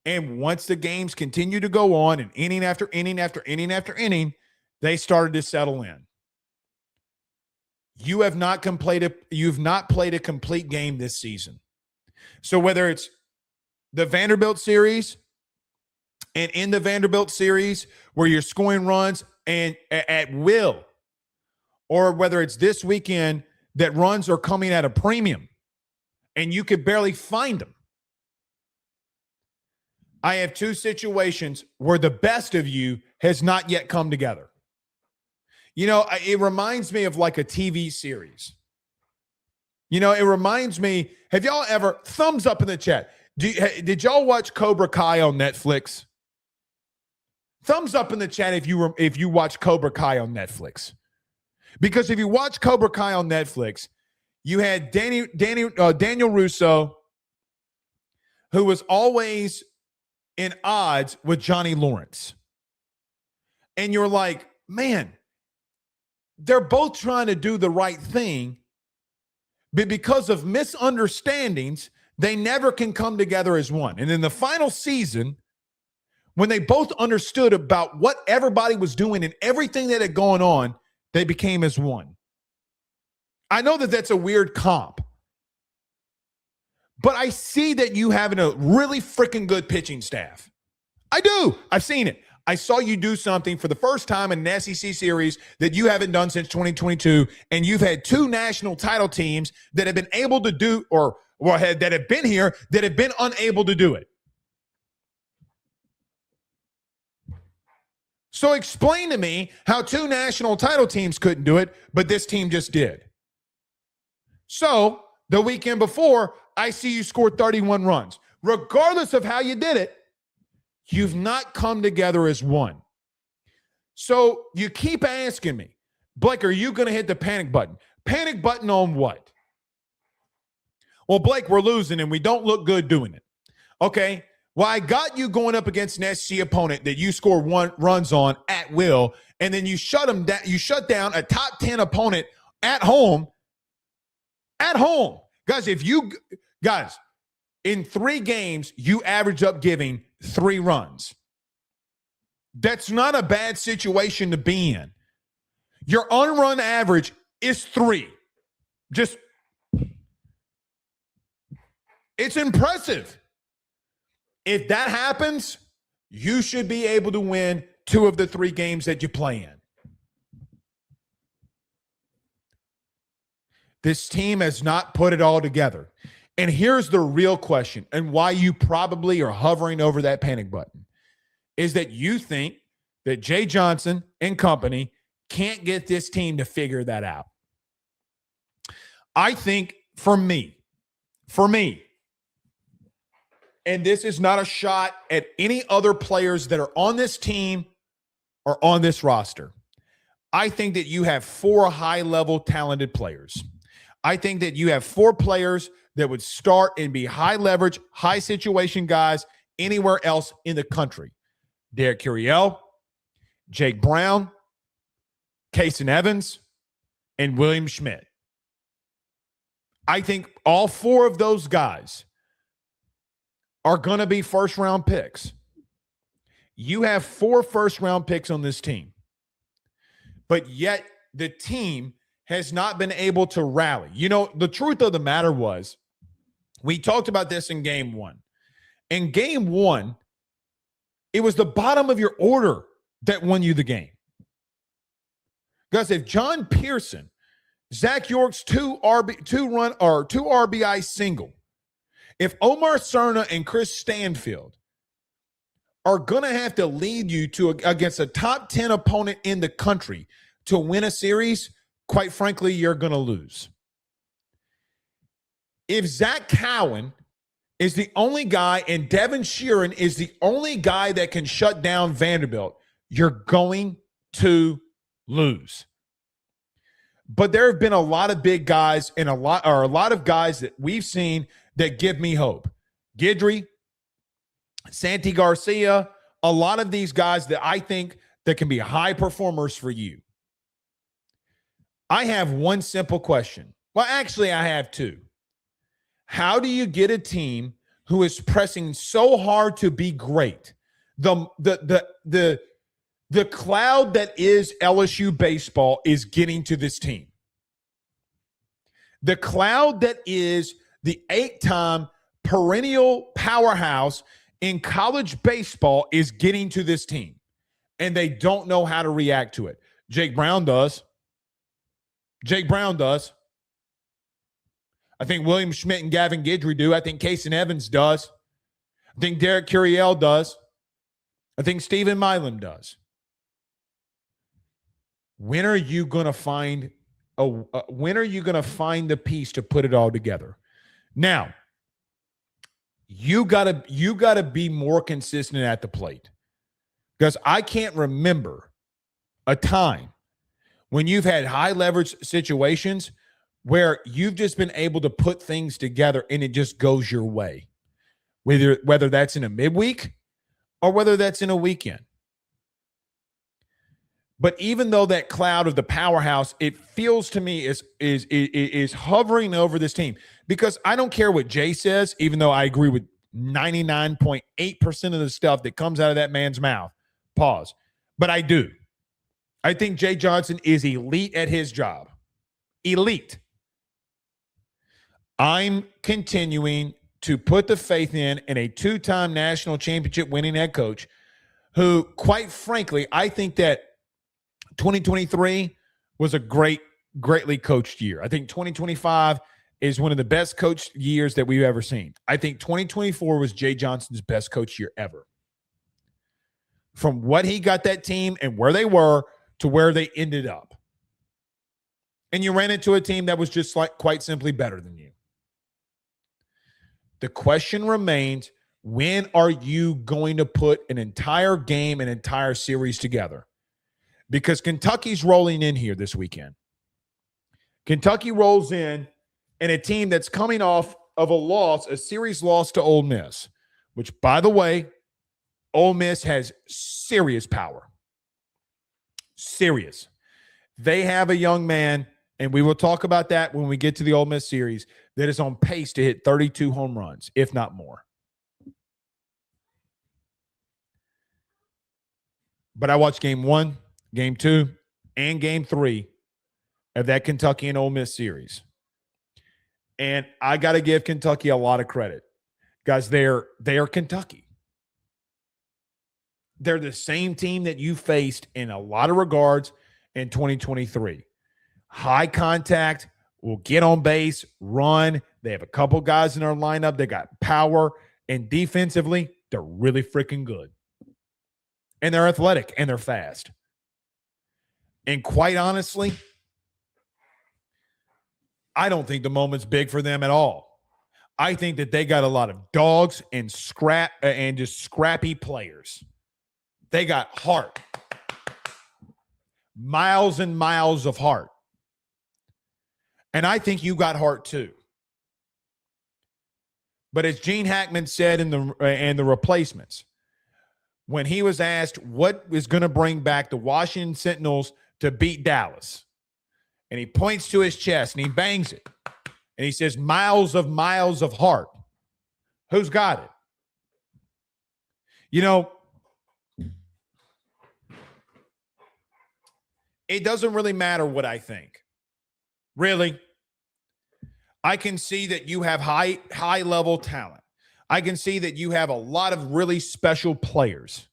And once the games continued to go on, and inning after inning after inning after inning, they started to settle in. You've not played a complete game this season. So whether it's the Vanderbilt series, and in the Vanderbilt series where you're scoring runs and at will, or whether it's this weekend that runs are coming at a premium and you could barely find them. I have 2 situations where the best of you has not yet come together. You know, it reminds me of like a TV series. You know, it reminds me, have y'all ever, thumbs up in the chat, did y'all watch Cobra Kai on Netflix? Thumbs up in the chat if you watch Cobra Kai on Netflix. Because if you watch Cobra Kai on Netflix, you had Daniel Russo, who was always in odds with Johnny Lawrence. And you're like, man, they're both trying to do the right thing, but because of misunderstandings, they never can come together as one. And in the final season, when they both understood about what everybody was doing and everything that had gone on, they became as one. I know that that's a weird comp, but I see that you having a really freaking good pitching staff. I do. I've seen it. I saw you do something for the first time in an SEC series that you haven't done since 2022, and you've had 2 national title teams that have been able to do, that have been here, that have been unable to do it. So explain to me how 2 national title teams couldn't do it, but this team just did. So the weekend before, I see you scored 31 runs. Regardless of how you did it, you've not come together as one. So you keep asking me, Blake, are you going to hit the panic button? Panic button on what? Well, Blake, we're losing and we don't look good doing it. Okay. Well, I got you going up against an SC opponent that you score 1 runs on at will, and then you shut them down. You shut down a top 10 opponent at home. At home, guys. In 3 games, you average up giving 3 runs. That's not a bad situation to be in. Your unrun average is 3. It's impressive. If that happens, you should be able to win 2 of the 3 games that you play in. This team has not put it all together. And here's the real question, and why you probably are hovering over that panic button, is that you think that Jay Johnson and company can't get this team to figure that out. I think for me, and this is not a shot at any other players that are on this team or on this roster, I think that you have 4 high-level talented players. I think that you have 4 players that would start and be high-leverage, high-situation guys anywhere else in the country. Derek Curiel, Jake Brown, Kason Evans, and William Schmidt. I think all four of those guys are going to be first-round picks. You have 4 first-round picks on this team, but yet the team has not been able to rally. You know, the truth of the matter was, we talked about this in game 1. In game 1, it was the bottom of your order that won you the game. Guys, if John Pearson, Zach York's 2 RBI single, if Omar Cerna and Chris Stanfield are going to have to lead you against a top 10 opponent in the country to win a series, quite frankly, you're going to lose. If Zach Cowan is the only guy and Devin Sheeran is the only guy that can shut down Vanderbilt, you're going to lose. But there have been a lot of big guys and a lot of guys that we've seen that give me hope. Guidry, Santi Garcia, a lot of these guys that I think that can be high performers for you. I have one simple question. Well, actually, I have 2. How do you get a team who is pressing so hard to be great? The cloud that is LSU baseball is getting to this team. The cloud that is the 8-time perennial powerhouse in college baseball is getting to this team, and they don't know how to react to it. Jake Brown does. I think William Schmidt and Gavin Guidry do. I think Kason Evans does. I think Derek Curiel does. I think Stephen Milam does. When are you going to find the piece to put it all together? Now, you gotta be more consistent at the plate, because I can't remember a time when you've had high leverage situations where you've just been able to put things together and it just goes your way, whether that's in a midweek or whether that's in a weekend. But even though that cloud of the powerhouse, it feels to me is hovering over this team, because I don't care what Jay says, even though I agree with 99.8% of the stuff that comes out of that man's mouth. Pause. But I do. I think Jay Johnson is elite at his job. Elite. I'm continuing to put the faith in a 2-time national championship winning head coach who, quite frankly, I think that 2023 was a greatly coached year. I think 2025 is one of the best coached years that we've ever seen. I think 2024 was Jay Johnson's best coach year ever. From what he got that team and where they were to where they ended up. And you ran into a team that was just quite simply better than you. The question remains, when are you going to put an entire game, an entire series together? Because Kentucky's rolling in here this weekend. Kentucky rolls in, and a team that's coming off of a series loss to Ole Miss, which, by the way, Ole Miss has serious power. Serious. They have a young man, and we will talk about that when we get to the Ole Miss series, that is on pace to hit 32 home runs, if not more. But I watched game 1, game 2, and game 3 of that Kentucky and Ole Miss series. And I got to give Kentucky a lot of credit. Guys, they are Kentucky. They're the same team that you faced in a lot of regards in 2023. High contact, will get on base, run. They have a couple guys in their lineup. They got power. And defensively, they're really freaking good. And they're athletic, and they're fast. And quite honestly, I don't think the moment's big for them at all. I think that they got a lot of dogs and just scrappy players. They got heart. Miles and miles of heart. And I think you got heart too. But as Gene Hackman said in the replacements, when he was asked what is going to bring back the Washington Sentinels to beat Dallas, and he points to his chest and he bangs it, and he says, miles of heart. Who's got it? You know, it doesn't really matter what I think. Really. I can see that you have high level talent. I can see that you have a lot of really special players.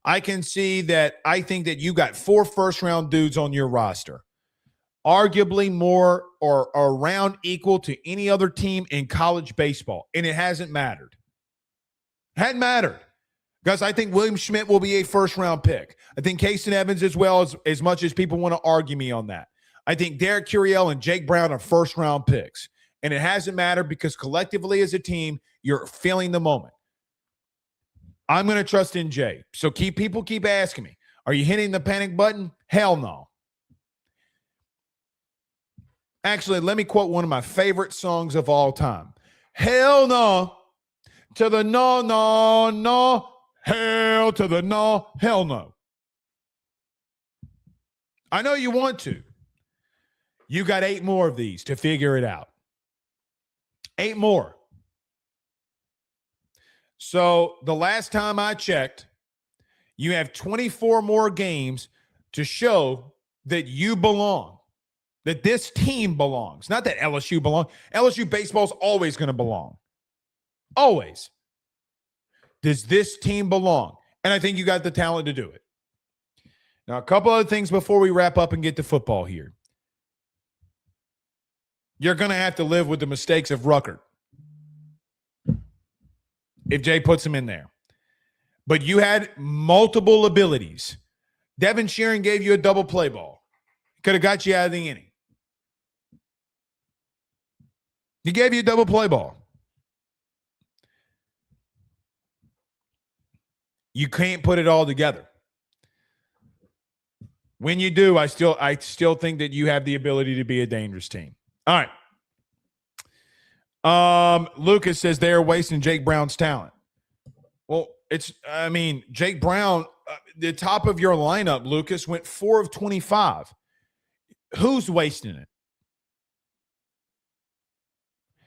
I can see that I think that you got 4 first-round dudes on your roster, arguably more or around equal to any other team in college baseball, and it hasn't mattered. Hadn't mattered. Because I think William Schmidt will be a first-round pick. I think Casey Evans as well, as much as people want to argue me on that. I think Derek Curiel and Jake Brown are first-round picks. And it hasn't mattered because collectively as a team, you're feeling the moment. I'm going to trust in Jay. So people keep asking me, are you hitting the panic button? Hell no. Actually, let me quote one of my favorite songs of all time. Hell no to the no, no, no. Hell to the no, hell no. I know you want to. You got 8 more of these to figure it out. 8 more. So the last time I checked, you have 24 more games to show that you belong, that this team belongs. Not that LSU belongs. LSU baseball is always going to belong. Always. Does this team belong? And I think you got the talent to do it. Now, a couple other things before we wrap up and get to football here. You're going to have to live with the mistakes of Ruckert if Jay puts him in there. But you had multiple abilities. Devin Sheeran gave you a double play ball. Could have got you out of the inning. He gave you a double play ball. You can't put it all together. When you do, I still think that you have the ability to be a dangerous team. All right. Lucas says they are wasting Jake Brown's talent. Well, Jake Brown, the top of your lineup, Lucas, went 4 of 25. Who's wasting it?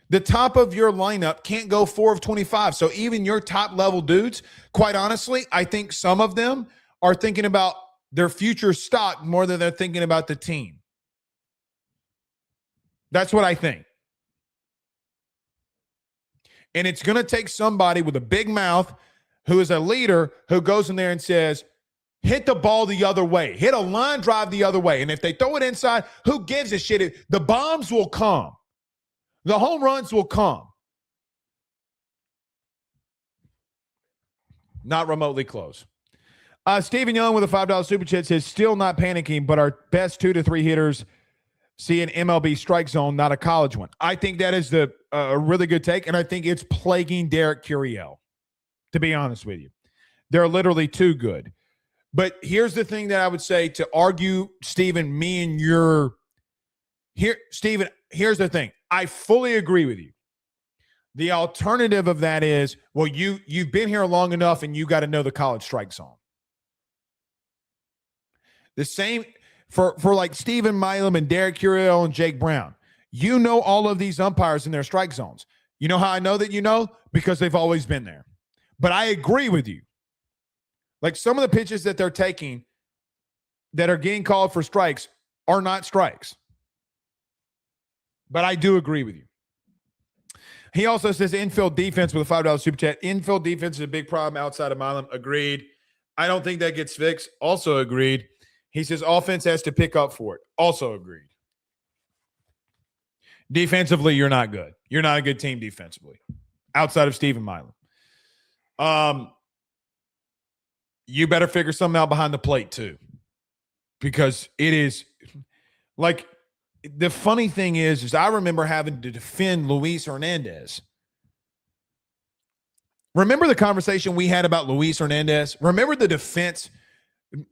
The top of your lineup can't go 4 of 25. So even your top level dudes, quite honestly, I think some of them are thinking about their future stock more than they're thinking about the team. That's what I think. And it's going to take somebody with a big mouth who is a leader who goes in there and says, hit the ball the other way. Hit a line drive the other way. And if they throw it inside, who gives a shit? The bombs will come. The home runs will come. Not remotely close. Stephen Young with a $5 super chat says, still not panicking, but our best 2 to 3 hitters see an MLB strike zone, not a college one. I think that is a really good take, and I think it's plaguing Derek Curiel, to be honest with you. They're literally too good. But here's the thing that I would say to argue, Stephen, me and your here, Stephen, here's the thing. I fully agree with you. The alternative of that is, well, you've been here long enough and you got to know the college strike zone. The same for like Stephen Milam and Derek Curiel and Jake Brown. You know all of these umpires in their strike zones. You know how I know that you know? Because they've always been there. But I agree with you. Like some of the pitches that they're taking that are getting called for strikes are not strikes. But I do agree with you. He also says infield defense with a $5 super chat. Infield defense is a big problem outside of Milam. Agreed. I don't think that gets fixed. Also agreed. He says offense has to pick up for it. Also agreed. Defensively, you're not good. You're not a good team defensively outside of Stephen Milam. You better figure something out behind the plate too, because it is like the funny thing is I remember having to defend Luis Hernandez. Remember the conversation we had about Luis Hernandez? Remember the defense?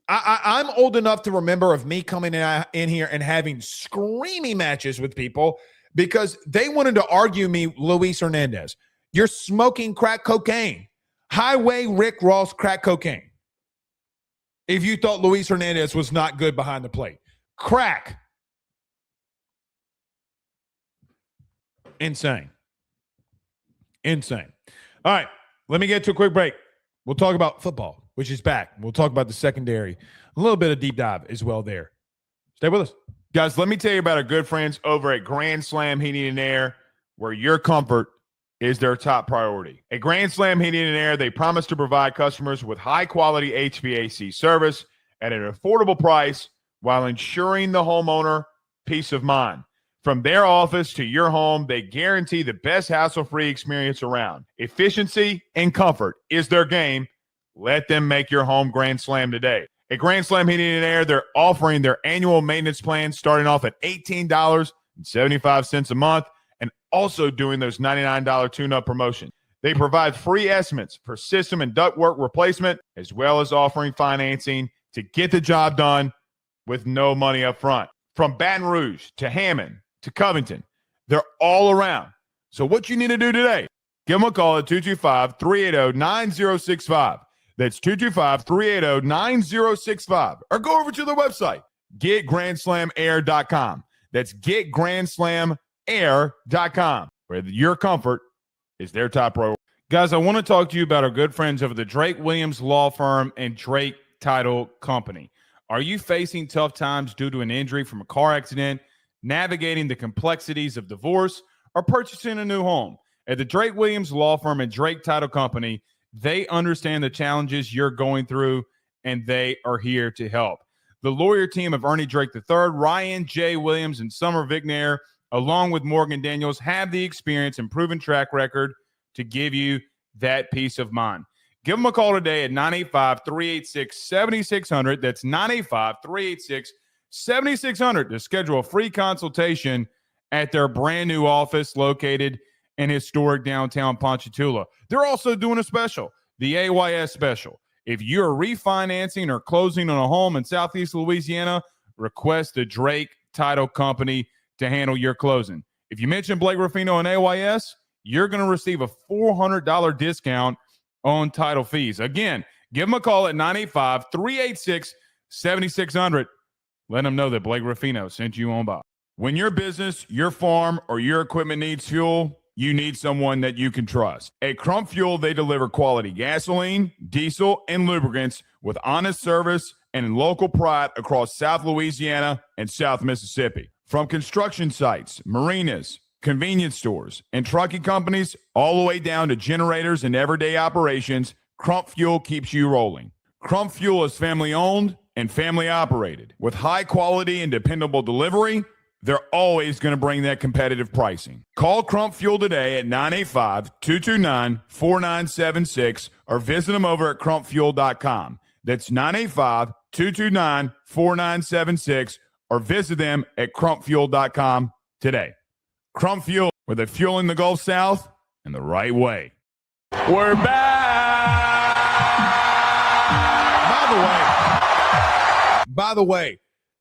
I'm old enough to remember of me coming in here and having screaming matches with people because they wanted to argue me Luis Hernandez. You're smoking crack cocaine. Highway Rick Ross crack cocaine. If you thought Luis Hernandez was not good behind the plate. Crack. Insane. Insane. All right, let me get to a quick break. We'll talk about football, which is back. We'll talk about the secondary. A little bit of deep dive as well there. Stay with us. Guys, let me tell you about our good friends over at Grand Slam Heating and Air, where your comfort is their top priority. At Grand Slam Heating and Air, they promise to provide customers with high-quality HVAC service at an affordable price while ensuring the homeowner peace of mind. From their office to your home, they guarantee the best hassle-free experience around. Efficiency and comfort is their game. Let them make your home Grand Slam today. At Grand Slam Heating and Air, they're offering their annual maintenance plan starting off at $18.75 a month and also doing those $99 tune-up promotion. They provide free estimates for system and ductwork replacement, as well as offering financing to get the job done with no money up front. From Baton Rouge to Hammond to Covington, they're all around. So what you need to do today, give them a call at 225-380-9065. That's 225-380-9065. Or go over to their website, getgrandslamair.com. That's getgrandslamair.com, where your comfort is their top priority. Guys, I want to talk to you about our good friends over the Drake Williams Law Firm and Drake Title Company. Are you facing tough times due to an injury from a car accident, navigating the complexities of divorce, or purchasing a new home? At the Drake Williams Law Firm and Drake Title Company, they understand the challenges you're going through, and they are here to help. The lawyer team of Ernie Drake III, Ryan J. Williams, and Summer Vignair, along with Morgan Daniels, have the experience and proven track record to give you that peace of mind. Give them a call today at 985-386-7600. That's 985-386-7600 to schedule a free consultation at their brand new office located in historic downtown Ponchatoula. They're also doing a special, the AYS special. If you're refinancing or closing on a home in Southeast Louisiana, request the Drake Title Company to handle your closing. If you mention Blake Ruffino and AYS, you're going to receive a $400 discount on title fees. Again, give them a call at 985-386-7600. Let them know that Blake Ruffino sent you on by. When your business, your farm, or your equipment needs fuel, you need someone that you can trust. At Crump Fuel, they deliver quality gasoline, diesel, and lubricants with honest service and local pride across South Louisiana and South Mississippi. From construction sites, marinas, convenience stores, and trucking companies, all the way down to generators and everyday operations, Crump Fuel keeps you rolling. Crump Fuel is family-owned and family-operated. With high-quality and dependable delivery, they're always going to bring that competitive pricing. Call Crump Fuel today at 985-229-4976 or visit them over at crumpfuel.com. That's 985-229-4976 or visit them at crumpfuel.com today. Crump Fuel, where they're fueling the Gulf South in the right way. We're back. By the way,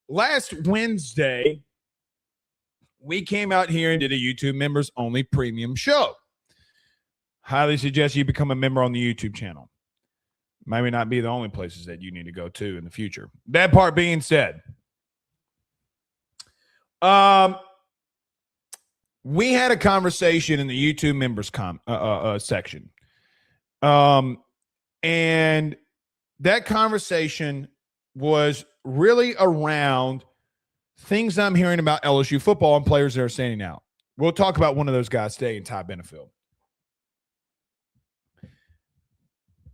last Wednesday, we came out here and did a YouTube members only premium show. Highly suggest you become a member on the YouTube channel. Maybe not be the only places that you need to go to in the future. That part being said, we had a conversation in the YouTube members section. And that conversation was really around things I'm hearing about LSU football and players that are standing out. We'll talk about one of those guys today in Ty Benefield.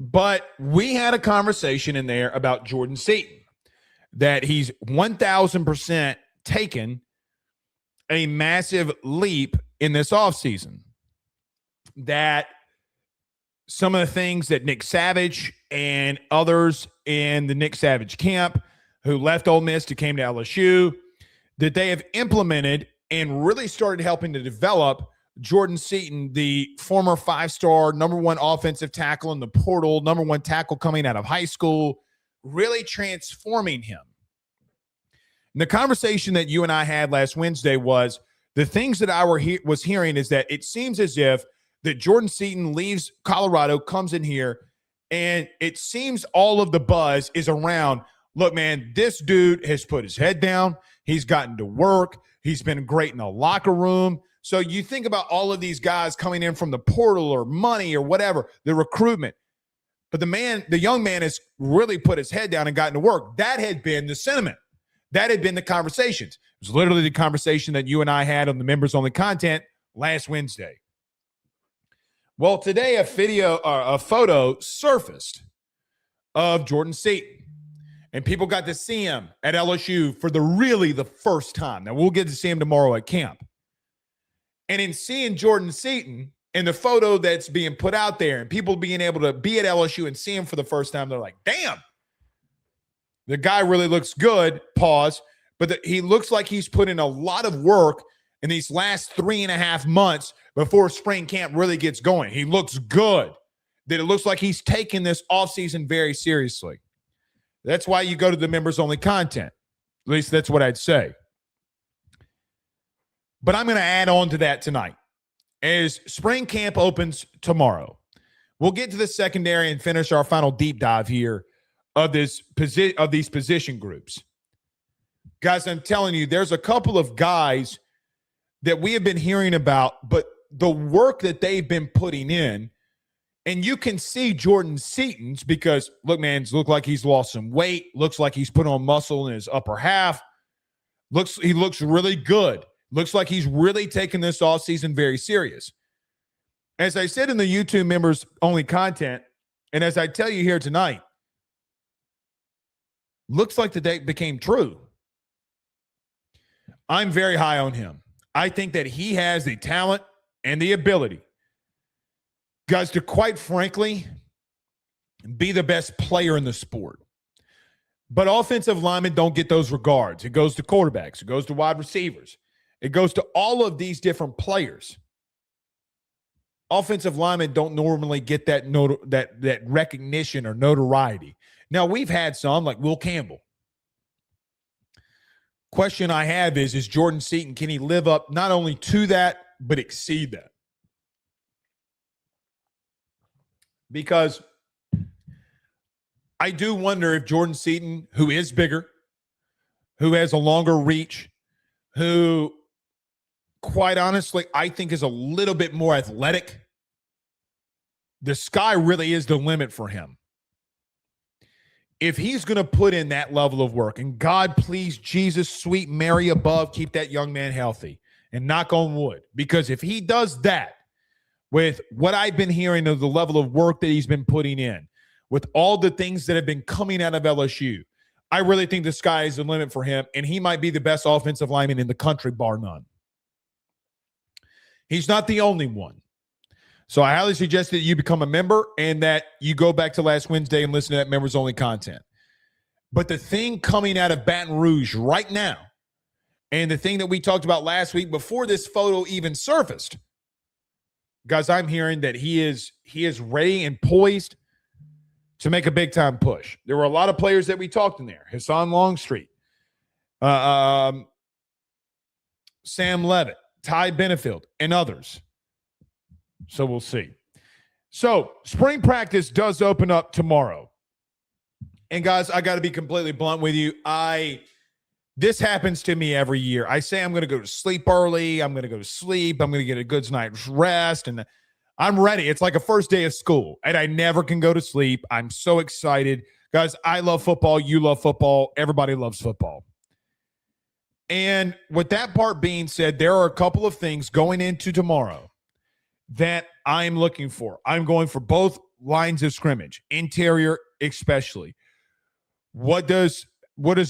But we had a conversation in there about Jordan Seatan, that he's 1,000% taken a massive leap in this offseason. That some of the things that Nick Savage and others in the Nick Savage camp who left Ole Miss to came to LSU, that they have implemented and really started helping to develop Jordan Seatan, the former 5-star #1 offensive tackle in the portal, #1 tackle coming out of high school, really transforming him. And the conversation that you and I had last Wednesday was the things that I was hearing is that it seems as if that Jordan Seatan leaves Colorado, comes in here, and it seems all of the buzz is around, look, man, this dude has put his head down. He's gotten to work. He's been great in the locker room. So you think about all of these guys coming in from the portal or money or whatever, the recruitment. But the young man has really put his head down and gotten to work. That had been the sentiment. That had been the conversations. It was literally the conversation that you and I had on the members-only content last Wednesday. Well, today a photo surfaced of Jordan Seatan, and people got to see him at LSU for the first time. Now, we'll get to see him tomorrow at camp. And in seeing Jordan Seatan in the photo that's being put out there and people being able to be at LSU and see him for the first time, they're like, damn, the guy really looks good, pause, but he looks like he's put in a lot of work in these last 3.5 months before spring camp really gets going. He looks good. That it looks like he's taking this offseason very seriously. That's why you go to the members-only content. At least that's what I'd say. But I'm going to add on to that tonight. As spring camp opens tomorrow, we'll get to the secondary and finish our final deep dive here of these position groups. Guys, I'm telling you, there's a couple of guys that we have been hearing about, but the work that they've been putting in, and you can see Jordan Seaton's because, look, man, it looks like he's lost some weight, looks like he's put on muscle in his upper half, he looks really good. Looks like he's really taking this offseason very serious. As I said in the YouTube members-only content, and as I tell you here tonight, looks like the date became true. I'm very high on him. I think that he has the talent and the ability, guys, to quite frankly be the best player in the sport. But offensive linemen don't get those regards. It goes to quarterbacks. It goes to wide receivers. It goes to all of these different players. Offensive linemen don't normally get that recognition or notoriety. Now, we've had some, like Will Campbell. Question I have is Jordan Seaton, can he live up not only to that, but exceed that? Because I do wonder if Jordan Seaton, who is bigger, who has a longer reach, who, quite honestly, I think is a little bit more athletic, the sky really is the limit for him. If he's going to put in that level of work, and God, please, Jesus, sweet Mary above, keep that young man healthy and knock on wood. Because if he does that with what I've been hearing of the level of work that he's been putting in, with all the things that have been coming out of LSU, I really think the sky is the limit for him, and he might be the best offensive lineman in the country, bar none. He's not the only one. So I highly suggest that you become a member and that you go back to last Wednesday and listen to that members-only content. But the thing coming out of Baton Rouge right now, and the thing that we talked about last week before this photo even surfaced, guys, I'm hearing that he is ready and poised to make a big-time push. There were a lot of players that we talked in there. Hassan Longstreet, Sam Levitt, Ty Benefield, and others. So we'll see. So spring practice does open up tomorrow. And guys, I got to be completely blunt with you. This happens to me every year. I say I'm going to go to sleep early. I'm going to go to sleep. I'm going to get a good night's rest. And I'm ready. It's like a first day of school. And I never can go to sleep. I'm so excited. Guys, I love football. You love football. Everybody loves football. And with that part being said, there are a couple of things going into tomorrow that I'm looking for. I'm going for both lines of scrimmage, interior especially. What does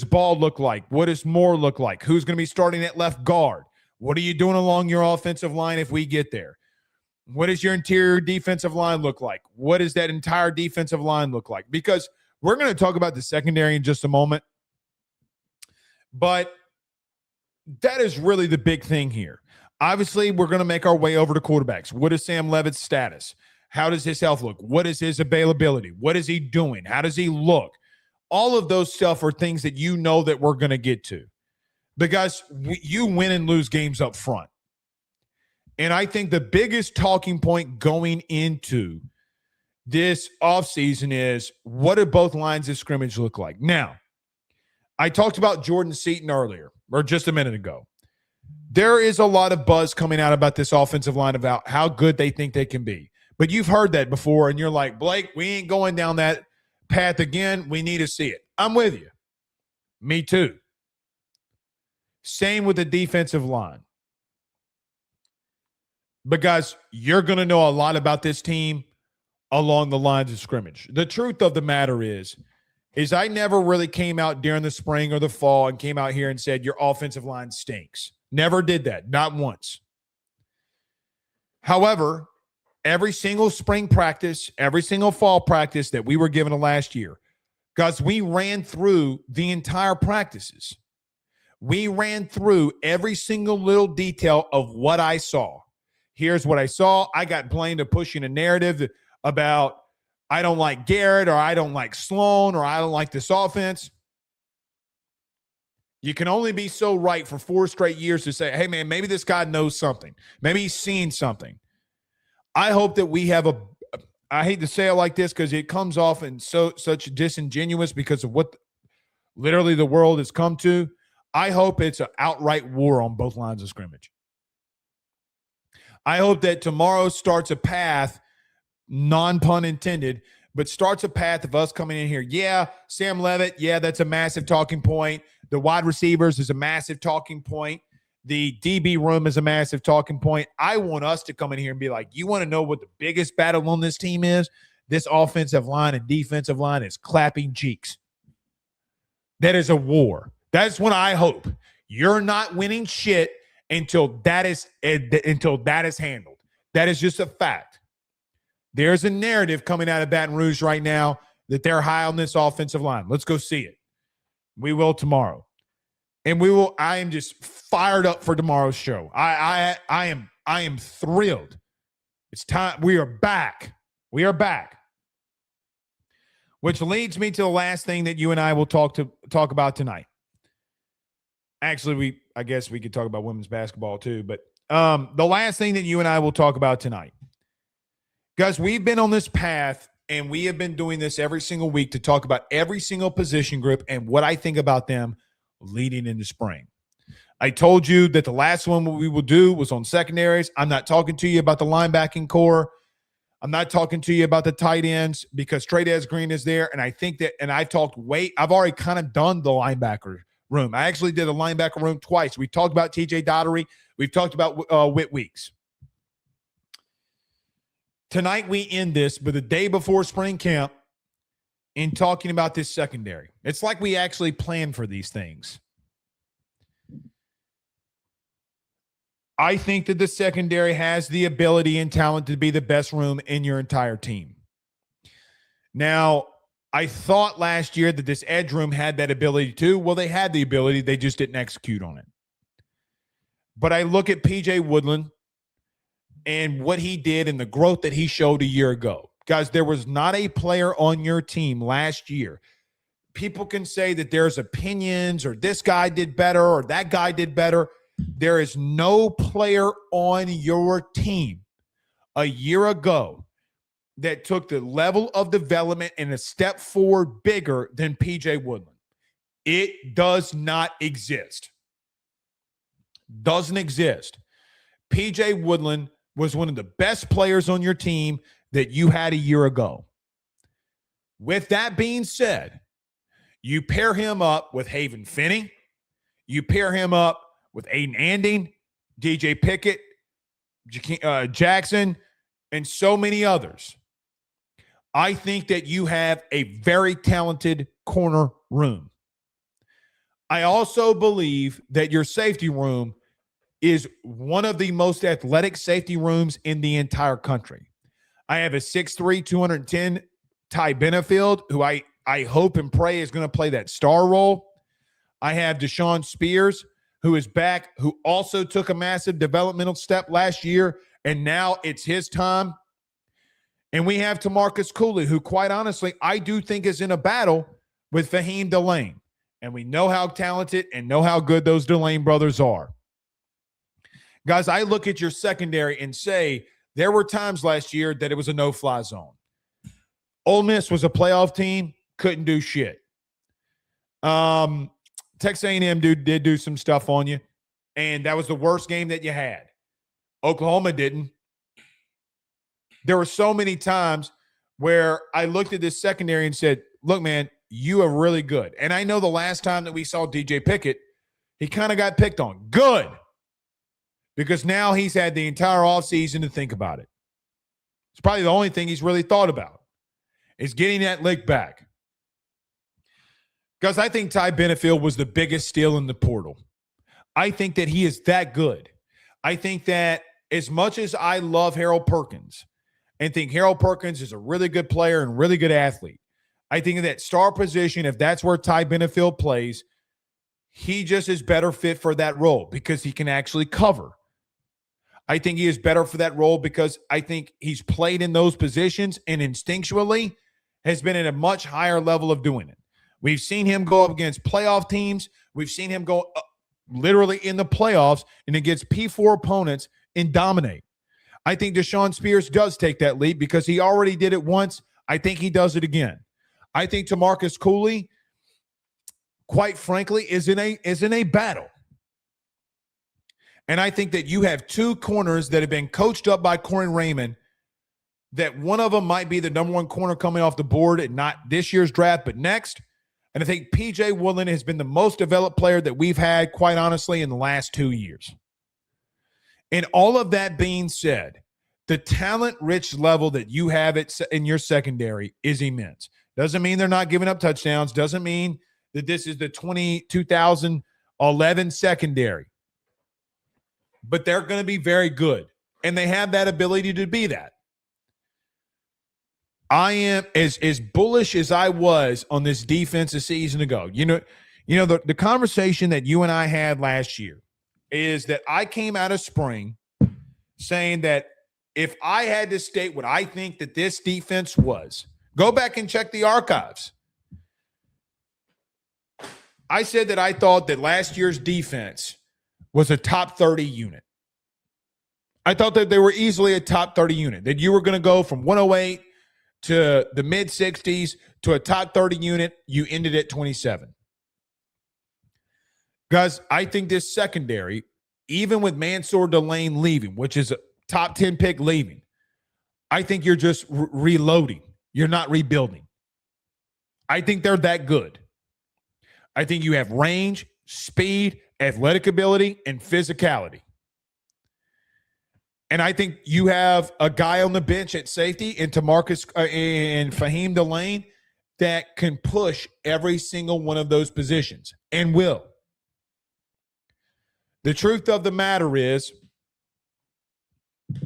ball look like? What does Moore look like? Who's going to be starting at left guard? What are you doing along your offensive line if we get there? What does your interior defensive line look like? What does that entire defensive line look like? Because we're going to talk about the secondary in just a moment. But that is really the big thing here. Obviously, we're going to make our way over to quarterbacks. What is Sam Levitt's status? How does his health look? What is his availability? What is he doing? How does he look? All of those stuff are things that you know that we're going to get to. Because you win and lose games up front. And I think the biggest talking point going into this offseason is, what do both lines of scrimmage look like? Now, I talked about Jordan Seatan earlier, or just a minute ago. There is a lot of buzz coming out about this offensive line about how good they think they can be. But you've heard that before, and you're like, Blake, we ain't going down that path again. We need to see it. I'm with you. Me too. Same with the defensive line. But, guys, you're going to know a lot about this team along the lines of scrimmage. The truth of the matter is I never really came out during the spring or the fall and came out here and said your offensive line stinks. Never did that. Not once. However, every single spring practice, every single fall practice that we were given last year, guys, we ran through the entire practices. We ran through every single little detail of what I saw. Here's what I saw. I got blamed for pushing a narrative about I don't like Garrett, or I don't like Sloan, or I don't like this offense. You can only be so right for 4 straight years to say, hey, man, maybe this guy knows something. Maybe he's seen something. I hope that we have I hate to say it like this because it comes off in such disingenuous because of what literally the world has come to. I hope it's an outright war on both lines of scrimmage. I hope that tomorrow starts a path, non-pun intended, but starts a path of us coming in here. Yeah, Sam Levitt, yeah, that's a massive talking point. The wide receivers is a massive talking point. The DB room is a massive talking point. I want us to come in here and be like, you want to know what the biggest battle on this team is? This offensive line and defensive line is clapping cheeks. That is a war. That's what I hope. You're not winning shit until that is handled. That is just a fact. There's a narrative coming out of Baton Rouge right now that they're high on this offensive line. Let's go see it. We will tomorrow. And we will. I am just fired up for tomorrow's show. I am thrilled. It's time. We are back. We are back. Which leads me to the last thing that you and I will talk about tonight. Actually, I guess we could talk about women's basketball too, but the last thing that you and I will talk about tonight. Guys, we've been on this path, and we have been doing this every single week to talk about every single position group and what I think about them leading into spring. I told you that the last one we will do was on secondaries. I'm not talking to you about the linebacking core. I'm not talking to you about the tight ends because Trey Green is there, and I think that, and I've already kind of done the linebacker room. I actually did a linebacker room twice. We talked about TJ Dottery. We've talked about Whit Weeks. Tonight we end this, but the day before spring camp, in talking about this secondary. It's like we actually plan for these things. I think that the secondary has the ability and talent to be the best room in your entire team. Now, I thought last year that this edge room had that ability too. Well, they had the ability. They just didn't execute on it. But I look at PJ Woodland and what he did and the growth that he showed a year ago. Guys, there was not a player on your team last year. People can say that there's opinions or this guy did better or that guy did better. There is no player on your team a year ago that took the level of development and a step forward bigger than PJ Woodland. It does not exist. Doesn't exist. PJ Woodland was one of the best players on your team that you had a year ago. With that being said, you pair him up with Haven Finney. You pair him up with Aiden Anding, DJ Pickett, Jackson, and so many others. I think that you have a very talented corner room. I also believe that your safety room is one of the most athletic safety rooms in the entire country. I have a 6'3", 210 Ty Benefield, who I hope and pray is going to play that star role. I have Deshaun Spears, who is back, who also took a massive developmental step last year, and now it's his time. And we have Tamarcus Cooley, who quite honestly I do think is in a battle with Fahim Delane. And we know how talented and know how good those Delane brothers are. Guys, I look at your secondary and say there were times last year that it was a no-fly zone. Ole Miss was a playoff team, couldn't do shit. Texas A&M did do some stuff on you, and that was the worst game that you had. Oklahoma didn't. There were so many times where I looked at this secondary and said, look, man, you are really good. And I know the last time that we saw DJ Pickett, he kind of got picked on. Good. Because now he's had the entire offseason to think about it. It's probably the only thing he's really thought about is getting that lick back. Because I think Ty Benefield was the biggest steal in the portal. I think that he is that good. I think that as much as I love Harold Perkins and think Harold Perkins is a really good player and really good athlete, I think in that star position, if that's where Ty Benefield plays, he just is better fit for that role because he can actually cover. I think he is better for that role because I think he's played in those positions and instinctually has been at a much higher level of doing it. We've seen him go up against playoff teams. We've seen him go literally in the playoffs and against P4 opponents and dominate. I think Deshaun Spears does take that leap because he already did it once. I think he does it again. I think TaMarcus Cooley, quite frankly, is in a battle. And I think that you have two corners that have been coached up by Corey Raymond, that one of them might be the number one corner coming off the board and not this year's draft, but next. And I think P.J. Woodland has been the most developed player that we've had, quite honestly, in the last 2 years. And all of that being said, the talent-rich level that you have in your secondary is immense. Doesn't mean they're not giving up touchdowns. Doesn't mean that this is the 2011 secondary. But they're going to be very good. And they have that ability to be that. I am as bullish as I was on this defense a season ago. You know, the conversation that you and I had last year is that I came out of spring saying that if I had to state what I think that this defense was, go back and check the archives. I said that I thought that last year's defense was a top 30 unit. I thought that they were easily a top 30 unit, that you were going to go from 108 to the mid-60s to a top 30 unit. You ended at 27. Guys, I think this secondary, even with Mansoor Delane leaving, which is a top 10 pick leaving, I think you're just reloading. You're not rebuilding. I think they're that good. I think you have range, speed, athletic ability, and physicality. And I think you have a guy on the bench at safety in TaMarcus and Fahim Delane that can push every single one of those positions and will. The truth of the matter is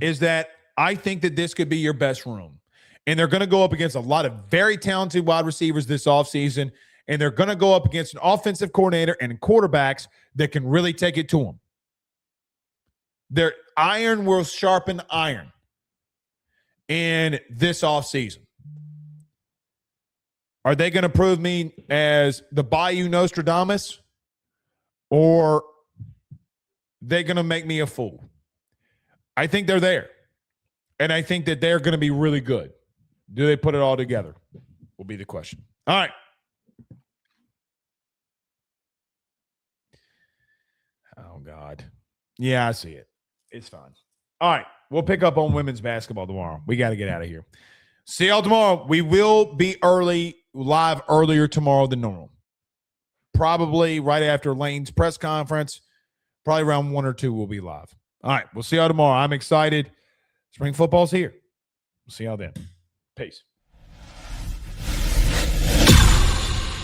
that I think that this could be your best room. And they're going to go up against a lot of very talented wide receivers this offseason, and they're going to go up against an offensive coordinator and quarterbacks that can really take it to them. Their iron will sharpen iron in this offseason. Are they going to prove me as the Bayou Nostradamus, or they going to make me a fool? I think they're there. And I think that they're going to be really good. Do they put it all together? Will be the question. All right. Oh, God. Yeah, I see it. It's fine. All right. We'll pick up on women's basketball tomorrow. We got to get out of here. See y'all tomorrow. We will be live earlier tomorrow than normal. Probably right after Lane's press conference. Probably around 1 or 2 we'll be live. All right. We'll see y'all tomorrow. I'm excited. Spring football's here. We'll see y'all then. Peace.